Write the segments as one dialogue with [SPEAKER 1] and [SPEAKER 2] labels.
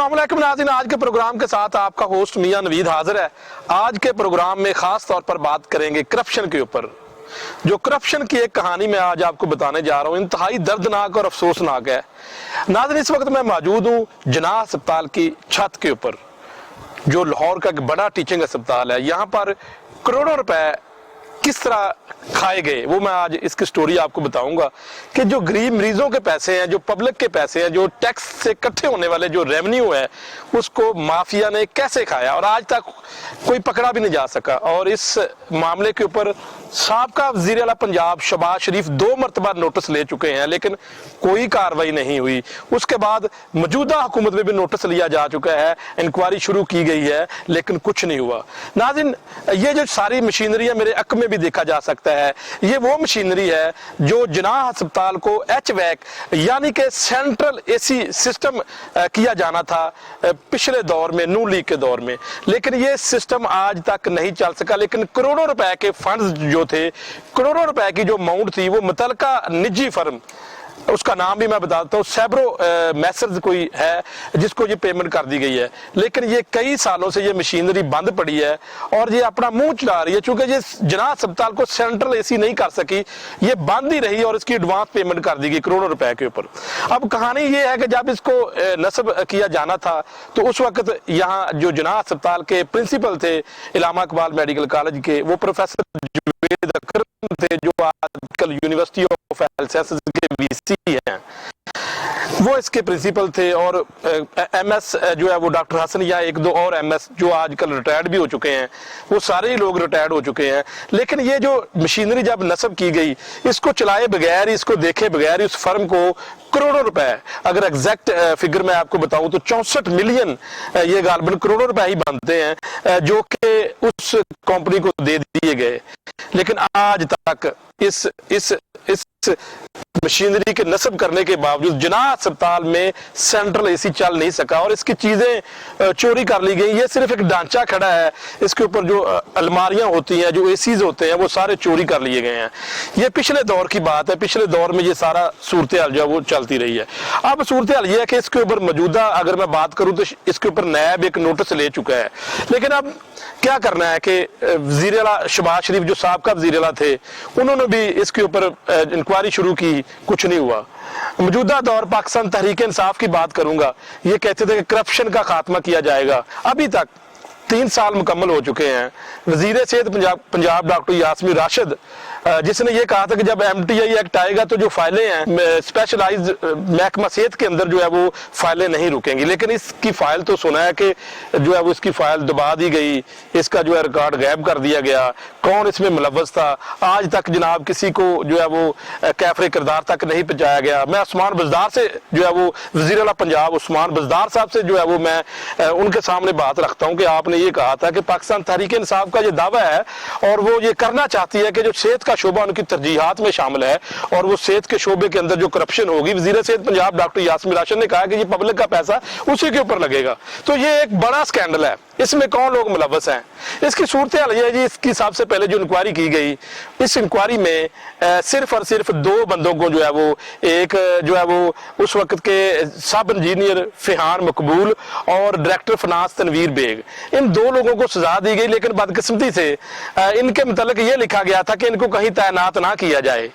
[SPEAKER 1] अस्सलाम वालेकुम नाज़रीन, आज के प्रोग्राम के साथ आपका होस्ट मियां नवीद हाजिर है। आज के प्रोग्राम में खास तौर पर बात करेंगे करप्शन के ऊपर। जो करप्शन की एक कहानी मैं आज आपको बताने जा रहा हूँ, इंतहाई दर्दनाक और अफसोसनाक है। नाज़रीन, इस वक्त मैं मौजूद हूँ जनाह अस्पताल की छत के ऊपर, जो लाहौर का एक बड़ा टीचिंग अस्पताल है। यहाँ पर करोड़ों रुपए किस तरह खाए गए, वो मैं आज इसकी स्टोरी आपको बताऊंगा कि जो गरीब मरीजों के पैसे हैं, जो पब्लिक के पैसे हैं, जो टैक्स से इकट्ठे होने वाले जो रेवेन्यू है, उसको माफिया ने कैसे खाया और आज तक कोई पकड़ा भी नहीं जा सका। और इस मामले के ऊपर साबका वज़ीर आला पंजाब शहबाज शरीफ 2 मरतबा नोटिस ले चुके हैं, लेकिन कोई कार्रवाई नहीं हुई। उसके बाद मौजूदा हुकूमत में भी नोटिस लिया जा चुका है, इंक्वायरी शुरू की गई है, लेकिन कुछ नहीं हुआ। नाज़रीन, ये जो सारी मशीनरी है, मेरे अक में भी देखा जा सकता है, ये वो मशीनरी है जो जनाह अस्पताल को HVAC यानी कि सेंट्रल AC सिस्टम किया जाना था पिछले दौर में, नून लीग के दौर में, लेकिन ये सिस्टम आज तक नहीं चल सका। लेकिन करोड़ों रुपए के फंड्स जो थे, करोड़ों रुपए की जो अमाउंट थी, वो मुतलका निजी फर्म, उसका नाम भी मैं बताता हूँ, सैब्रो मैसर्स कोई है, जिसको ये पेमेंट कर दी गई है। लेकिन ये कई सालों से ये मशीनरी बंद पड़ी है और ये अपना मुंह चला रही है, चूंकि ये जनाह अस्पताल को सेंट्रल AC नहीं कर सकी, ये बंद ही रही और इसकी एडवांस पेमेंट कर दी गई करोड़ों रुपए के ऊपर। अब कहानी ये है कि जब इसको नस्ब किया जाना था, तो उस वक्त यहाँ जो जनाह अस्पताल के प्रिंसिपल थे इलामा इकबाल मेडिकल कॉलेज के, वो प्रोफेसर जुवेद अकरम थे, जो आजकल यूनिवर्सिटी ऑफ हेल्थ के VC हैं, वो इसके प्रिंसिपल थे। और MS जो है वो डॉक्टर हसन या 1-2 और MS जो आजकल रिटायर्ड भी हो चुके हैं, वो सारे ही लोग रिटायर्ड हो चुके हैं। लेकिन ये जो मशीनरी जब नस्ब की गई, इसको चलाए बगैर, इसको देखे बगैर, इस फर्म को करोड़ों रुपए, अगर एग्जैक्ट फिगर मैं आपको बताऊं तो 64 मिलियन ये गालबन करोड़ों रुपए ही बनते हैं, जो कि उस कंपनी को दे दिए गए। लेकिन आज तक इस मशीनरी के नस्ब करने के बावजूद जनाह अस्पताल में सेंट्रल AC चल नहीं सका और इसकी चीजें चोरी कर ली गई। ये सिर्फ एक ढांचा खड़ा है, इसके ऊपर जो अलमारियां होती हैं, जो ACs होते हैं, वो सारे चोरी कर लिए गए हैं। ये पिछले दौर की बात है, पिछले दौर में ये सारा सूरत हाल जो है वो चलती रही है। अब सूरत हाल ये है कि इसके ऊपर मौजूदा अगर मैं बात करूं तो इसके ऊपर नैब एक नोटिस ले चुका है। लेकिन अब क्या करना है कि वज़ीर आला शहबाज शरीफ जो साबका वज़ीर आला थे, उन्होंने भी इसके ऊपर इंक्वायरी शुरू की, कुछ नहीं हुआ। मौजूदा दौर पाकिस्तान तहरीक इंसाफ की बात करूंगा, ये कहते थे कि करप्शन का खात्मा किया जाएगा। अभी तक 3 साल मुकम्मल हो चुके हैं। वज़ीर सेहत पंजाब डॉक्टर यास्मीन राशिद, जिसने ये कहा था कि जब MTI एक्ट आएगा तो जो फाइलें हैं स्पेशलाइज्ड महकमा सेहत के अंदर जो है वो फाइलें नहीं रुकेंगी। लेकिन इसकी फाइल तो सुना है कि जो है वो इसकी फाइल दबा दी गई, इसका जो है रिकॉर्ड गायब कर दिया गया। कौन इसमें मुलव्वस था, आज तक जनाब किसी को जो है वो कैफरे किरदार तक नहीं पहुंचाया गया। मैं उस्मान बज़दार से जो है वो वज़ीर आला पंजाब उस्मान बज़दार साहब से जो है वो मैं उनके सामने बात रखता हूँ कि आपने ये कहा था कि पाकिस्तान तहरीक इंसाफ का ये दावा है और वो ये करना चाहती है कि जो सेहत का शोबा उनकी तरजीहात में शामिल है और वो सेहत के शोबे के अंदर जो करप्शन होगी, वज़ीर सेहत पंजाब डॉक्टर यास्मीन राशिद ने कहा कि ये पब्लिक का पैसा उसी के ऊपर लगेगा। तो ये एक बड़ा स्कैंडल है, इसमें कौन लोग मुलव्वस हैं, इसकी सूरत हाल ये है जी। इसकी सबसे पहले जो इंक्वायरी की गई, इस इंक्वायरी में सिर्फ और सिर्फ 2 बंदों को जो है वो, एक जो है वो उस वक्त के सब इंजीनियर फ़िहान मकबूल और डायरेक्टर फिनांस तनवीर बेग, इन 2 लोगों को सजा दी गई। लेकिन बदकिस्मती से इनके मुतालिक ये लिखा गया था कि इनको कहीं तैनात ना किया जाए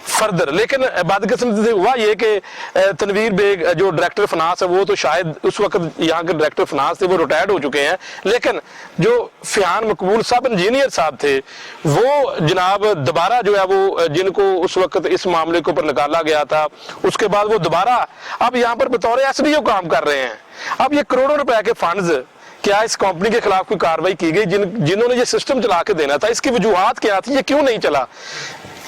[SPEAKER 1] फर्दर। लेकिन बदकिस्मती से हुआ ये कि तनवीर बेग जो डायरेक्टर फिनांस है, वो तो शायद उस वक्त यहाँ के डायरेक्टर फिनांस थे, वो रिटायर्ड हो चुके हैं। लेकिन जो फ़िहान मकबूल सब इंजीनियर साहब थे, वो जनाब दोबारा जो है वो, जिनको उस वक्त इस मामले के ऊपर निकाला गया था, उसके बाद वो दोबारा अब यहाँ पर बतौर SDO काम कर रहे हैं। अब ये करोड़ों रुपए के फंड्स, क्या इस कंपनी के खिलाफ कोई कार्रवाई की गई? जिन्होंने ये सिस्टम चला के देना था, इसकी वजूहात क्या थी, ये क्यों नहीं चला?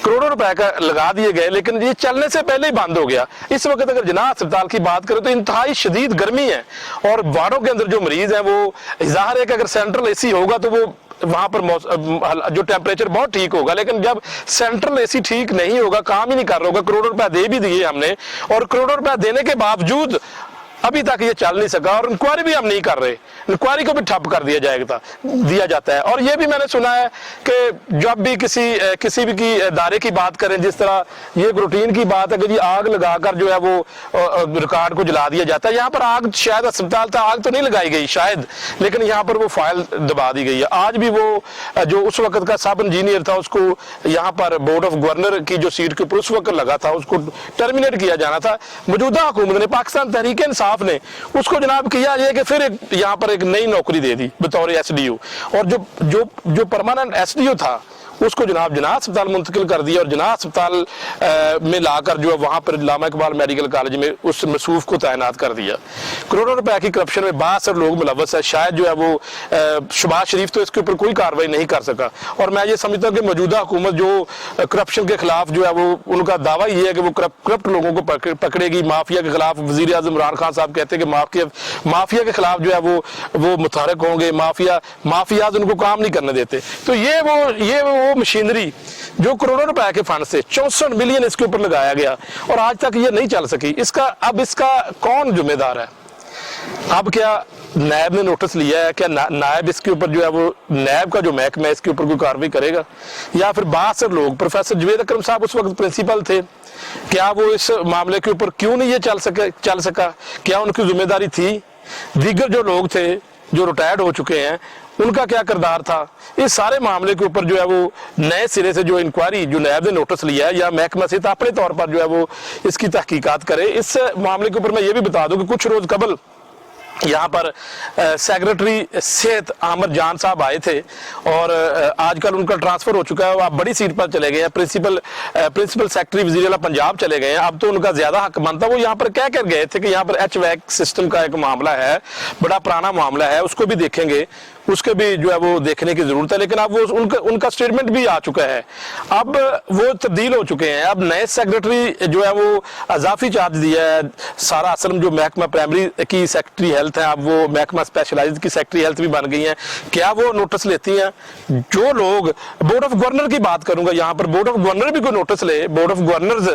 [SPEAKER 1] करोड़ों रुपए का लगा दिए गए, लेकिन ये चलने से पहले ही बंद हो गया। इस वक्त अगर जनाह अस्पताल की बात करें तो इंतहाई शदीद गर्मी है और वार्डों के अंदर जो मरीज हैं, वो ज़ाहिर है कि अगर सेंट्रल AC होगा तो वो वहां पर जो टेम्परेचर बहुत ठीक होगा। लेकिन जब सेंट्रल AC ठीक नहीं होगा, काम ही नहीं कर रहा होगा, करोड़ों रुपए दे भी दिए हमने और करोड़ों रुपए देने के बावजूद अभी तक ये चल नहीं सका और इंक्वायरी भी हम नहीं कर रहे, इंक्वायरी को भी ठप कर दिया जाता है। और ये भी मैंने सुना है कि जब भी किसी भी की दायरे की बात करें, जिस तरह ये एक रूटीन की बात है कि जी आग लगाकर जो है वो रिकॉर्ड को जला दिया जाता है, यहाँ पर आग शायद अस्पताल था, आग तो नहीं लगाई गई शायद, लेकिन यहाँ पर वो फाइल दबा दी गई है। आज भी वो जो उस वक्त का सब इंजीनियर था, उसको यहाँ पर बोर्ड ऑफ गवर्नर की जो सीट के ऊपर उस वक्त लगा था, उसको टर्मिनेट किया जाना था। मौजूदा हुकूमत ने, पाकिस्तान तहरीक इंसाफ ने उसको जनाब किया ये कि फिर यहाँ पर एक नई नौकरी दे दी बतौर एसडीओ, और जो परमानेंट एसडीओ था उसको जनाब जना अस्पताल मुंतकिल कर दिया और जना अस्पताल में लाकर जो है वहां पर अल्लामा इकबाल मेडिकल कॉलेज में उस मसूफ को तैनात कर दिया। करोड़ों रुपए की करप्शन में 62 लोग मुलव्वस है। शायद जो है वो शहबाज शरीफ तो इसके ऊपर कोई कार्रवाई नहीं कर सका, और मैं ये समझता हूँ कि मौजूदा हुकूमत जो करप्शन के खिलाफ जो है वो उनका दावा ये है कि वो करप्ट लोगों को पकड़ेगी। माफिया के खिलाफ वजीर आजम इमरान खान साहब कहते हैं कि माफिया के खिलाफ जो है वो मुतहरक होंगे, माफियाज उनको काम नहीं करने देते। तो ये वो मशीनरी जो करोड़ों रुपए के फंड से 64 मिलियन इसके ऊपर लगाया गया और आज तक ये नहीं चल सकी, अब इसका कौन जिम्मेदार है? अब क्या नायब ने नोटिस लिया है? क्या नायब इसके ऊपर जो है वो नायब का जो महकमा है इसके ऊपर कोई कार्रवाई करेगा? या फिर 62 लोग, प्रोफेसर जवेद अकरम साहब उस वक्त प्रिंसिपल थे, क्या वो इस मामले के ऊपर क्यों नहीं ये चल सका? क्या उनकी जिम्मेदारी थी? दीगर जो लोग थे जो रिटायर्ड हो चुके हैं उनका क्या किरदार था? इस सारे मामले के ऊपर जो है वो नए सिरे से जो इंक्वायरी जो नायब ने नोटिस लिया है या महकमा से अपने तौर पर जो है वो इसकी तहकीकात करे। इस मामले के ऊपर मैं ये भी बता दूं कि कुछ रोज कबल यहाँ पर सेक्रेटरी सेहत अहमद जान साहब आए थे और आजकल उनका ट्रांसफर हो चुका है, वो आप बड़ी सीट पर चले गए हैं, प्रिंसिपल सेक्रेटरी वजीर आला पंजाब चले गए हैं। अब तो उनका ज्यादा हक बनता। वो यहाँ पर कह कर गए थे कि यहाँ पर HVAC सिस्टम का एक मामला है, बड़ा पुराना मामला है, उसको भी देखेंगे, उसके भी जो है वो देखने की जरूरत है। लेकिन अब वो उनका स्टेटमेंट भी आ चुका है, अब वो तब्दील हो चुके हैं। अब नए सेक्रेटरी जो है वो अजाफी चार्ज दिया है। सारा असलम जो महकमा प्राइमरी की सेक्रेटरी हेल्थ है, अब वो महकमा स्पेशलाइज्ड की सेक्रेटरी हेल्थ भी बन गई है। क्या वो नोटिस लेती हैं? जो लोग बोर्ड ऑफ गवर्नर की बात करूंगा, यहाँ पर बोर्ड ऑफ गवर्नर भी कोई नोटिस ले, बोर्ड ऑफ गवर्नर्स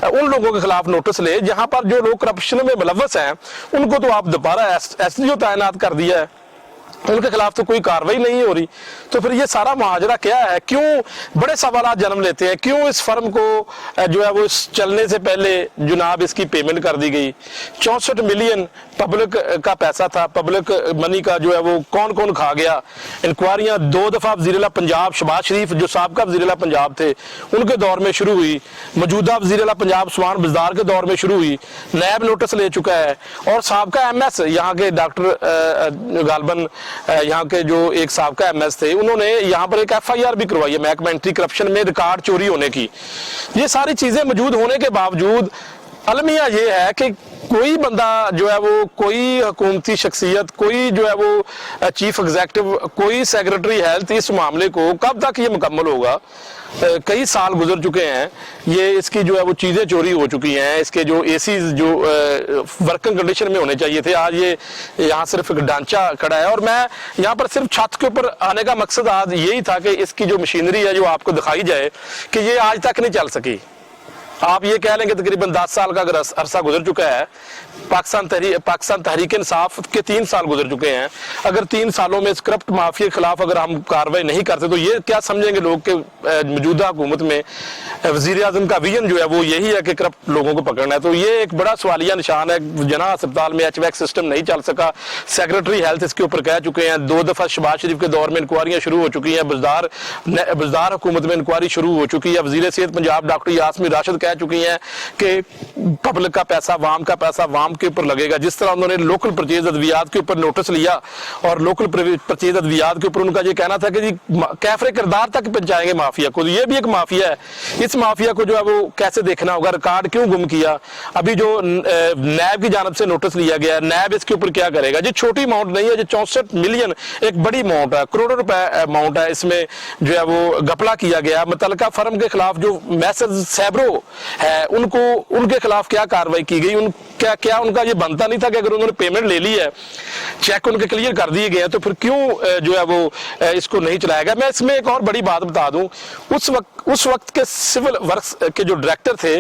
[SPEAKER 1] उन लोगों के खिलाफ नोटिस ले जहां पर जो लोग करप्शन में मुलव्वस हैं, उनको तो आप दोबारा एसडीओ तैनात कर दिया है, उनके खिलाफ तो कोई कार्रवाई नहीं हो रही। तो फिर ये सारा मुहाजरा क्या है? क्यों बड़े सवाल जन्म लेते हैं? क्यों इस फर्म को जो है वो इस चलने से पहले जनाब इसकी पेमेंट कर दी गई? 64 मिलियन पब्लिक का पैसा था, पब्लिक मनी का जो है वो कौन कौन खा गया? इंक्वायरियां 2 दफा वजीर पंजाब शहबाज शरीफ जो साबका वजीर पंजाब थे उनके दौर में शुरू हुई, मौजूदा वजीर पंजाब उस्मान बुज़दार के दौर में शुरू हुई, नायब नोटिस ले चुका है, और साबका MS यहाँ के डॉक्टर गालबन यहाँ के जो एक साबका MS थे, उन्होंने यहाँ पर एक FIR भी करवाई है महकमा एंटी करप्शन में रिकॉर्ड चोरी होने की। ये सारी चीजें मौजूद होने के बावजूद अलमिया ये है कि कोई बंदा जो है वो, कोई हुकूमती शख्सियत, कोई जो है वो चीफ एग्जीक्यूटिव, कोई सेक्रेटरी हेल्थ इस मामले को कब तक ये मुकम्मल होगा? कई साल गुजर चुके हैं, ये इसकी जो है वो चीजें चोरी हो चुकी हैं, इसके जो एसीज जो वर्किंग कंडीशन में होने चाहिए थे, आज ये यहाँ सिर्फ एक ढांचा खड़ा है। और मैं यहाँ पर सिर्फ छत के ऊपर आने का मकसद आज यही था कि इसकी जो मशीनरी है जो आपको दिखाई जाए कि ये आज तक नहीं चल सकी। आप ये कह लेंगे तकरीबन 10 साल का अगर अरसा गुजर चुका है, पाकिस्तान तहरीक इंसाफ के 3 साल गुजर चुके हैं, अगर 3 सालों में इस करप्ट माफिया के खिलाफ अगर हम कार्रवाई नहीं करते तो ये क्या समझेंगे लोग कि मौजूदा हुकूमत में वजीर आजम का विजन जो है वो यही है कि करप्ट लोगों को पकड़ना है? तो ये एक बड़ा सवालिया निशान है। जना अस्पताल में HVAC सिस्टम नहीं चल सका, सेक्रेटरी हेल्थ इसके ऊपर कह चुके हैं, 2 दफा शहबाज शरीफ के दौर में इंक्वायरियां शुरू हो चुकी हैं, बुज़दार हुकूमत में इंक्वायरी शुरू हो चुकी है, वजीर सेहत पंजाब डॉक्टर यास्मीन राशिद कह चुकी हैं कि पब्लिक का पैसा, वाम का पैसा वाम के ऊपर लगेगा। जिस तरह उन्होंने लोकल परचेज अद्वियात के ऊपर नोटिस लिया और लोकल परचेज अद्वियात के ऊपर उनका ये कहना था कि जी कैफरे किरदार तक पहुंचाएंगे माफिया को। ये भी एक माफिया है, इस माफिया को जो है वो कैसे देखना होगा? रिकॉर्ड क्यों गुम किया? अभी जो नैब की जानब से नोटिस लिया गया है, नैब इसके ऊपर क्या करेगा? जी छोटी अमाउंट नहीं है, जो 64 मिलियन एक बड़ी अमाउंट है, करोड़ों रुपए अमाउंट है। इसमें जो है वो घपला किया गया। मुतल्लिका फर्म के खिलाफ जो मैसेज सैब्रो है उनके खिलाफ क्या कार्रवाई की गई? क्या उनका ये बनता नहीं था कि अगर उन्होंने पेमेंट ले ली है, चेक उनके क्लियर कर दिए गए हैं, तो फिर क्यों जो है वो इसको नहीं चलाया गया? मैं इसमें एक और बड़ी बात बता दूं, उस वक्त के सिविल वर्क्स के जो डायरेक्टर थे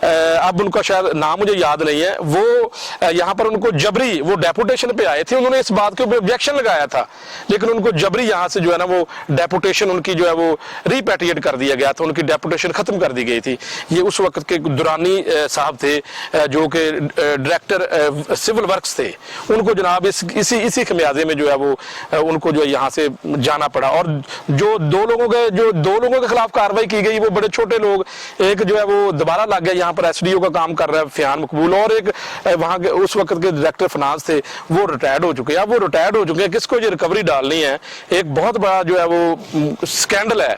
[SPEAKER 1] अब उनका शायद नाम मुझे याद नहीं है, वो यहाँ पर उनको जबरी, वो डेपुटेशन पे आए थे, उन्होंने इस बात के ऊपर ऑब्जेक्शन लगाया था, लेकिन उनको जबरी यहाँ से जो है ना वो डेपुटेशन उनकी जो है वो रिपैट्रिएट कर दिया गया था, उनकी डेपुटेशन खत्म कर दी गई थी। ये उस वक्त के दुरानी साहब थे जो कि डायरेक्टर सिविल वर्क्स थे, उनको जनाब इसी खमियाजे में जो है वो उनको जो यहाँ से जाना पड़ा। और जो दो लोगों के खिलाफ कार्रवाई की गई वो बड़े छोटे लोग, एक जो है वो दोबारा लग गया यहाँ पर एसडीओ का काम कर रहा है फियान मकबूल, और एक वहाँ के उस वक्त के डायरेक्टर फाइनेंस थे वो रिटायर्ड हो चुके हैं। अब वो रिटायर्ड हो चुके हैं, किसको ये रिकवरी डालनी है, एक बहुत बड़ा जो है वो स्कैंडल है।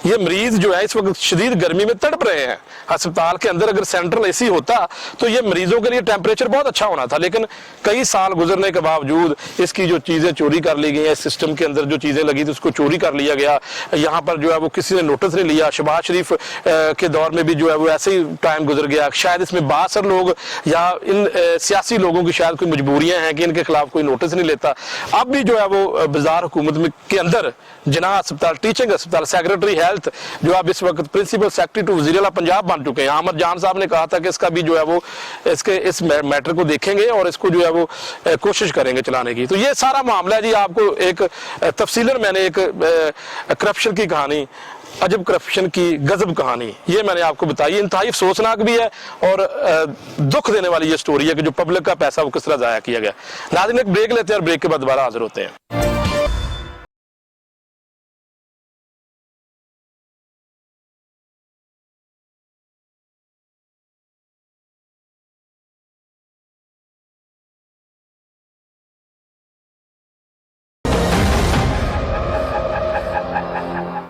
[SPEAKER 1] ये मरीज जो है इस वक्त शदीद गर्मी में तड़प रहे हैं अस्पताल के अंदर। अगर सेंट्रल एसी होता तो ये मरीजों के लिए टेम्परेचर बहुत अच्छा होना था, लेकिन कई साल गुजरने के बावजूद इसकी जो चीजें चोरी कर ली गई हैं, सिस्टम के अंदर जो चीजें लगी थी उसको चोरी कर लिया गया। यहाँ पर जो है वो किसी ने नोटिस नहीं लिया। शहबाज शरीफ के दौर में भी जो है वो ऐसे ही टाइम गुजर गया। शायद इसमें बासर लोग या इन सियासी लोगों की शायद कोई मजबूरियां हैं कि इनके खिलाफ कोई नोटिस नहीं लेता। अब भी जो है वो बाजार हुकूमत में के अंदर जिनाह अस्पताल, टीचिंग अस्पताल, सेक्रेटरी हेल्थ जो अब इस वक्त प्रिंसिपल सेक्रेटरी टू वज़ीर आला पंजाब बन चुके हैं। अहमद जान साहब ने कहा था कि इसका भी जो है वो इस मैटर को देखेंगे और इसको जो है वो कोशिश करेंगे चलाने की। तो ये सारा मामला है जी। आपको एक तफसीलन मैंने एक करप्शन की कहानी, अजब करप्शन की गजब कहानी ये मैंने आपको बताई। इंतहाई अफसोसनाक भी है और दुख देने वाली ये स्टोरी है कि जो पब्लिक का पैसा वो किस तरह जाया किया गया। नाज़रीन एक ब्रेक लेते हैं और ब्रेक के बाद दोबारा हाजिर होते हैं।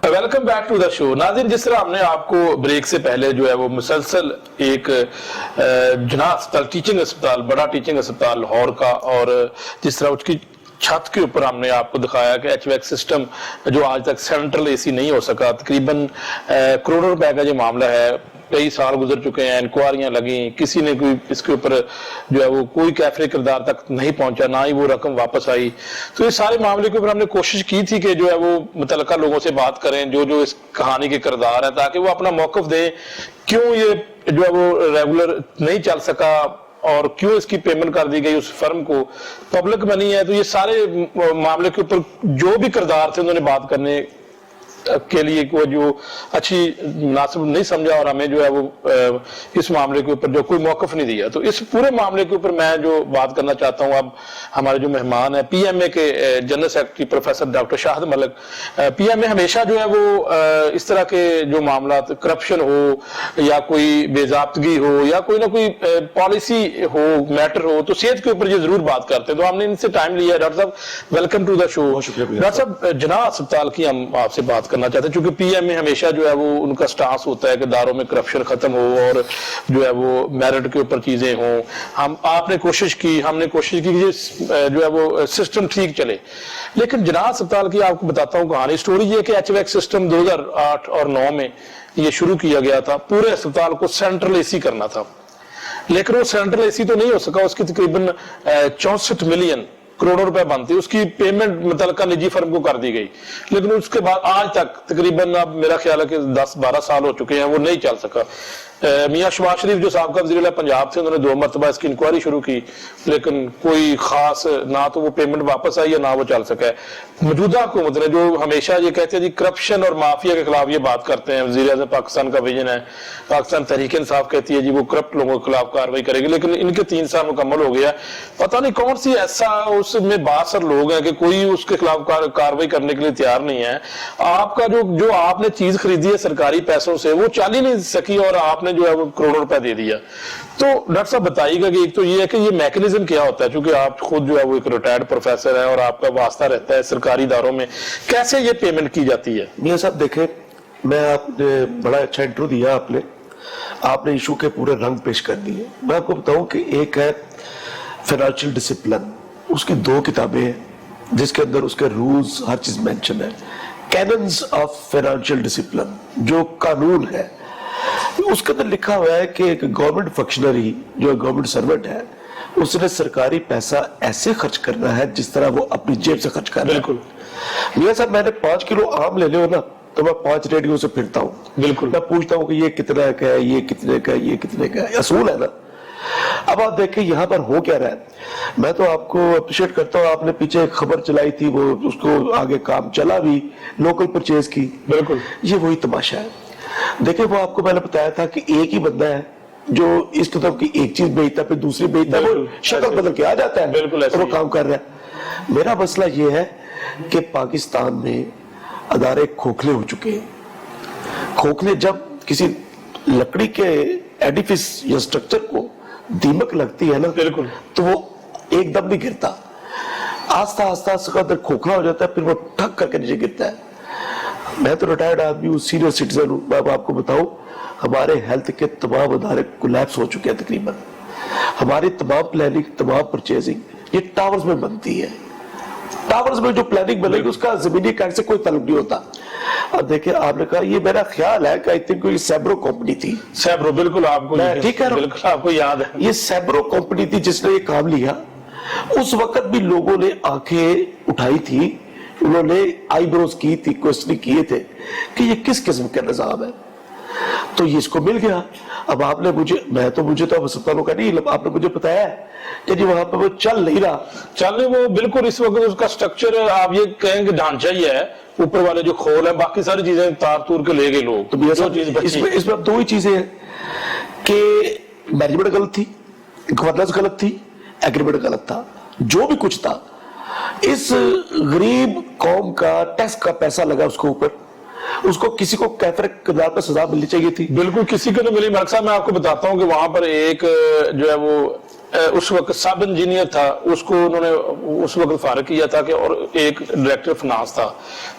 [SPEAKER 1] Welcome back to the show. नाज़रीन जिस तरह हमने आपको ब्रेक से पहले जो है वो मुसलसल एक जिनाह अस्पताल, टीचिंग अस्पताल, बड़ा टीचिंग अस्पताल लाहौर का, और जिस तरह उसकी छत के ऊपर हमने आपको दिखाया कि एचवैक सिस्टम जो आज तक सेंट्रल एसी नहीं हो सका, तकरीबन करोड़ों रुपए का जो मामला है, कई साल गुजर चुके हैं, इंक्वायरियां लगी, किसी ने कोई इसके ऊपर जो है वो कोई कैफरे किरदार तक नहीं पहुंचा, ना ही वो रकम वापस आई। तो इस सारे मामले के ऊपर हमने कोशिश की थी कि जो है वो मुतल्लिका लोगों से बात करें जो इस कहानी के किरदार हैं, ताकि वो अपना मौक़िफ़ दें, क्यों ये जो है वो रेगुलर नहीं चल सका और क्यों इसकी पेमेंट कर दी गई उस फर्म को, पब्लिक बनी है। तो ये सारे मामले के ऊपर जो भी किरदार थे उन्होंने बात करने के लिए को जो अच्छी मुनासिब नहीं समझा और हमें जो है वो इस मामले के ऊपर जो कोई मौक़िफ़ नहीं दिया। तो इस पूरे मामले के ऊपर मैं जो बात करना चाहता हूँ, अब हमारे जो मेहमान हैं पीएमए के general secretary professor doctor Shahid Malik. PMA हमेशा जो है वो इस तरह के जो मामला करप्शन हो या कोई बेज़ाब्तगी हो या कोई ना कोई पॉलिसी हो, मैटर हो, तो सेहत के ऊपर ये जरूर बात करते हैं। तो हमने इनसे टाइम लिया। डॉक्टर साहब welcome to the show. Doctor साहब जिनाह अस्पताल की हम आपसे बात करना चाहते हैं, क्योंकि पीएमए हमेशा जो है वो उनका स्टांस होता है कि दारों में करप्शन खत्म हो और जो है वो मेरिट के ऊपर चीजें हों। हमने कोशिश की कि ये जो है वो सिस्टम ठीक चले। लेकिन जिनाह अस्पताल की आपको बताता हूँ कहानी, स्टोरी ये कि एचवैक सिस्टम 2008 और 9 में ये शुरू किया गया था। पूरे अस्पताल को सेंट्रल एसी करना था, लेकिन वो सेंट्रल एसी तो नहीं हो सका। उसकी तकरीबन 64 मिलियन करोड़ों रुपए बनती, उसकी पेमेंट मुतल्लिका निजी फर्म को कर दी गई। लेकिन उसके बाद आज तक तकरीबन अब मेरा ख्याल है कि 10-12 साल हो चुके हैं, वो नहीं चल सका। मियां शहबाज शरीफ जो साहब का वज़ीर पंजाब थे, उन्होंने 2 मरतबा इसकी इंक्वायरी शुरू की, लेकिन कोई खास ना तो वो पेमेंट वापस आई है ना वो चल सका है। मौजूदा हुकूमत ने जो हमेशा ये कहते हैं जी करप्शन और माफिया के खिलाफ ये बात करते हैं, वज़ीर आज़म पाकिस्तान का विजन है, पाकिस्तान तहरीक इंसाफ कहती है जी वो करप्ट लोगों के खिलाफ कार्रवाई करेगी, लेकिन इनके 3 साल मुकम्मल हो गया, पता नहीं कौन सी ऐसा उसमें बासर लोग हैं कि कोई उसके खिलाफ कार्रवाई करने के लिए तैयार नहीं है। आपका जो आपने चीज खरीदी है सरकारी पैसों से वो चल ही नहीं सकी और आपने जो है वो करोड़ों रुपए दे दिया। तो डॉक्टर साहब बताइएगा कि एक तो ये है कि ये मैकेनिज्म क्या होता है, क्योंकि आप खुद जो है वो एक रिटायर्ड प्रोफेसर है और आपका वास्ता रहता है सरकारी इदारों में, कैसे ये पेमेंट की जाती है?
[SPEAKER 2] मियां साहब देखें, मैं आपने बड़ा अच्छा इंट्रो दिया, आपने इशू के पूरे रंग पेश कर दिए। मैं आपको बताऊं कि एक है फाइनेंशियल डिसिप्लिन, उसकी 2 किताबें हैं जिसके अंदर उसके रूल्स हर चीज मेंशन है। कैनन्स ऑफ फाइनेंशियल डिसिप्लिन जो कानून है उसके अंदर लिखा हुआ है कि एक गवर्नमेंट फंक्शनरी जो गवर्नमेंट सर्वेंट है उसने सरकारी पैसा ऐसे खर्च करना है जिस तरह वो अपनी जेब से खर्च कर रहा है।
[SPEAKER 1] बिल्कुल।
[SPEAKER 2] मियां साहब मैंने 5 किलो आम ले लो ना, तो मैं 5 रेडियो से फिरता हूँ,
[SPEAKER 1] बिल्कुल।
[SPEAKER 2] मैं पूछता हूँ कि ये कितने का है, ये कितने का है, ये कितने का है, असूल है ना। अब आप देखिए यहाँ पर हो क्या रहा है। मैं तो आपको अप्रिशिएट करता हूँ, आपने पीछे एक खबर चलाई थी, वो उसको आगे काम चला भी, लोकल परचेज की।
[SPEAKER 1] बिल्कुल,
[SPEAKER 2] ये वही तमाशा है। देखिए वो आपको मैंने बताया था कि एक ही बंदा है जो इस तरफ की एक चीज बेचता है, फिर दूसरी बेचता है, वो शक्ल बदल के आ जाता है,
[SPEAKER 1] बिल्कुल
[SPEAKER 2] और वो काम कर रहा है। मेरा मसला ये है कि पाकिस्तान में अदारे खोखले हो चुके हैं। खोखले, जब किसी लकड़ी के एडिफिस या स्ट्रक्चर को दीमक लगती है ना,
[SPEAKER 1] बिल्कुल,
[SPEAKER 2] तो वो एकदम नहीं गिरता, आस्ता आस्ता उसका अंदर खोखला हो जाता है, फिर वो ठक करके नीचे गिरता है। मैं तो रिटायर्ड आदमी हूँ, सीनियर सिटीजन हूँ, मैं आपको बताऊं, हमारे हेल्थ के तमाम अदारे कोलैप्स हो चुके हैं तकरीबन। हमारी तमाम प्लानिंग, तमाम परचेजिंग ये टावर्स में बनती है। टावर्स में जो प्लानिंग बनेगी उसका जमीनी कार्ड से कोई ताल्लुक नहीं होता। अब देखिए आपने कहा, ये मेरा ख्याल है कि आई थिंक कोई सैब्रो कंपनी थी।
[SPEAKER 1] सैब्रो, बिल्कुल आपको
[SPEAKER 2] ठीक है,
[SPEAKER 1] बिल्कुल आपको याद है,
[SPEAKER 2] ये सैब्रो कंपनी थी जिसने ये काम लिया। उस वक्त भी लोगों ने आंखें उठाई थी, उन्होंने आईब्रोज की थी, क्वेश्चन किए थे कि ये किस किस्म का निजाम है, तो ये इसको मिल गया। अब आपने मुझे, मुझे तो अस्पतालों का नहीं, आपने मुझे बताया कि जी वहां पर वो चल नहीं रहा।
[SPEAKER 1] चलने वो बिल्कुल इस वक्त उसका स्ट्रक्चर, आप ये कहेंगे ढांचा ही है, ऊपर वाले जो खोल है, बाकी सारी चीजें तार तूर के ले गए लोग।
[SPEAKER 2] तो जो चीज इसमें अब दो ही चीजें हैं कि मैनेजमेंट गलत थी, गवर्नेंस गलत थी, एग्रीमेंट गलत था, जो भी कुछ था। इस गरीब कौम का टैक्स का पैसा लगा उसके ऊपर, उसको किसी को कैफर किरदार पर सजा मिलनी चाहिए थी।
[SPEAKER 1] बिल्कुल किसी को नहीं मिली। मलिक साहब, मैं आपको बताता हूँ कि वहां पर एक जो है वो उस वक्त सब इंजीनियर था, उसको उन्होंने उस वक्त फारिग किया था कि, और एक डायरेक्टर फाइनेंस था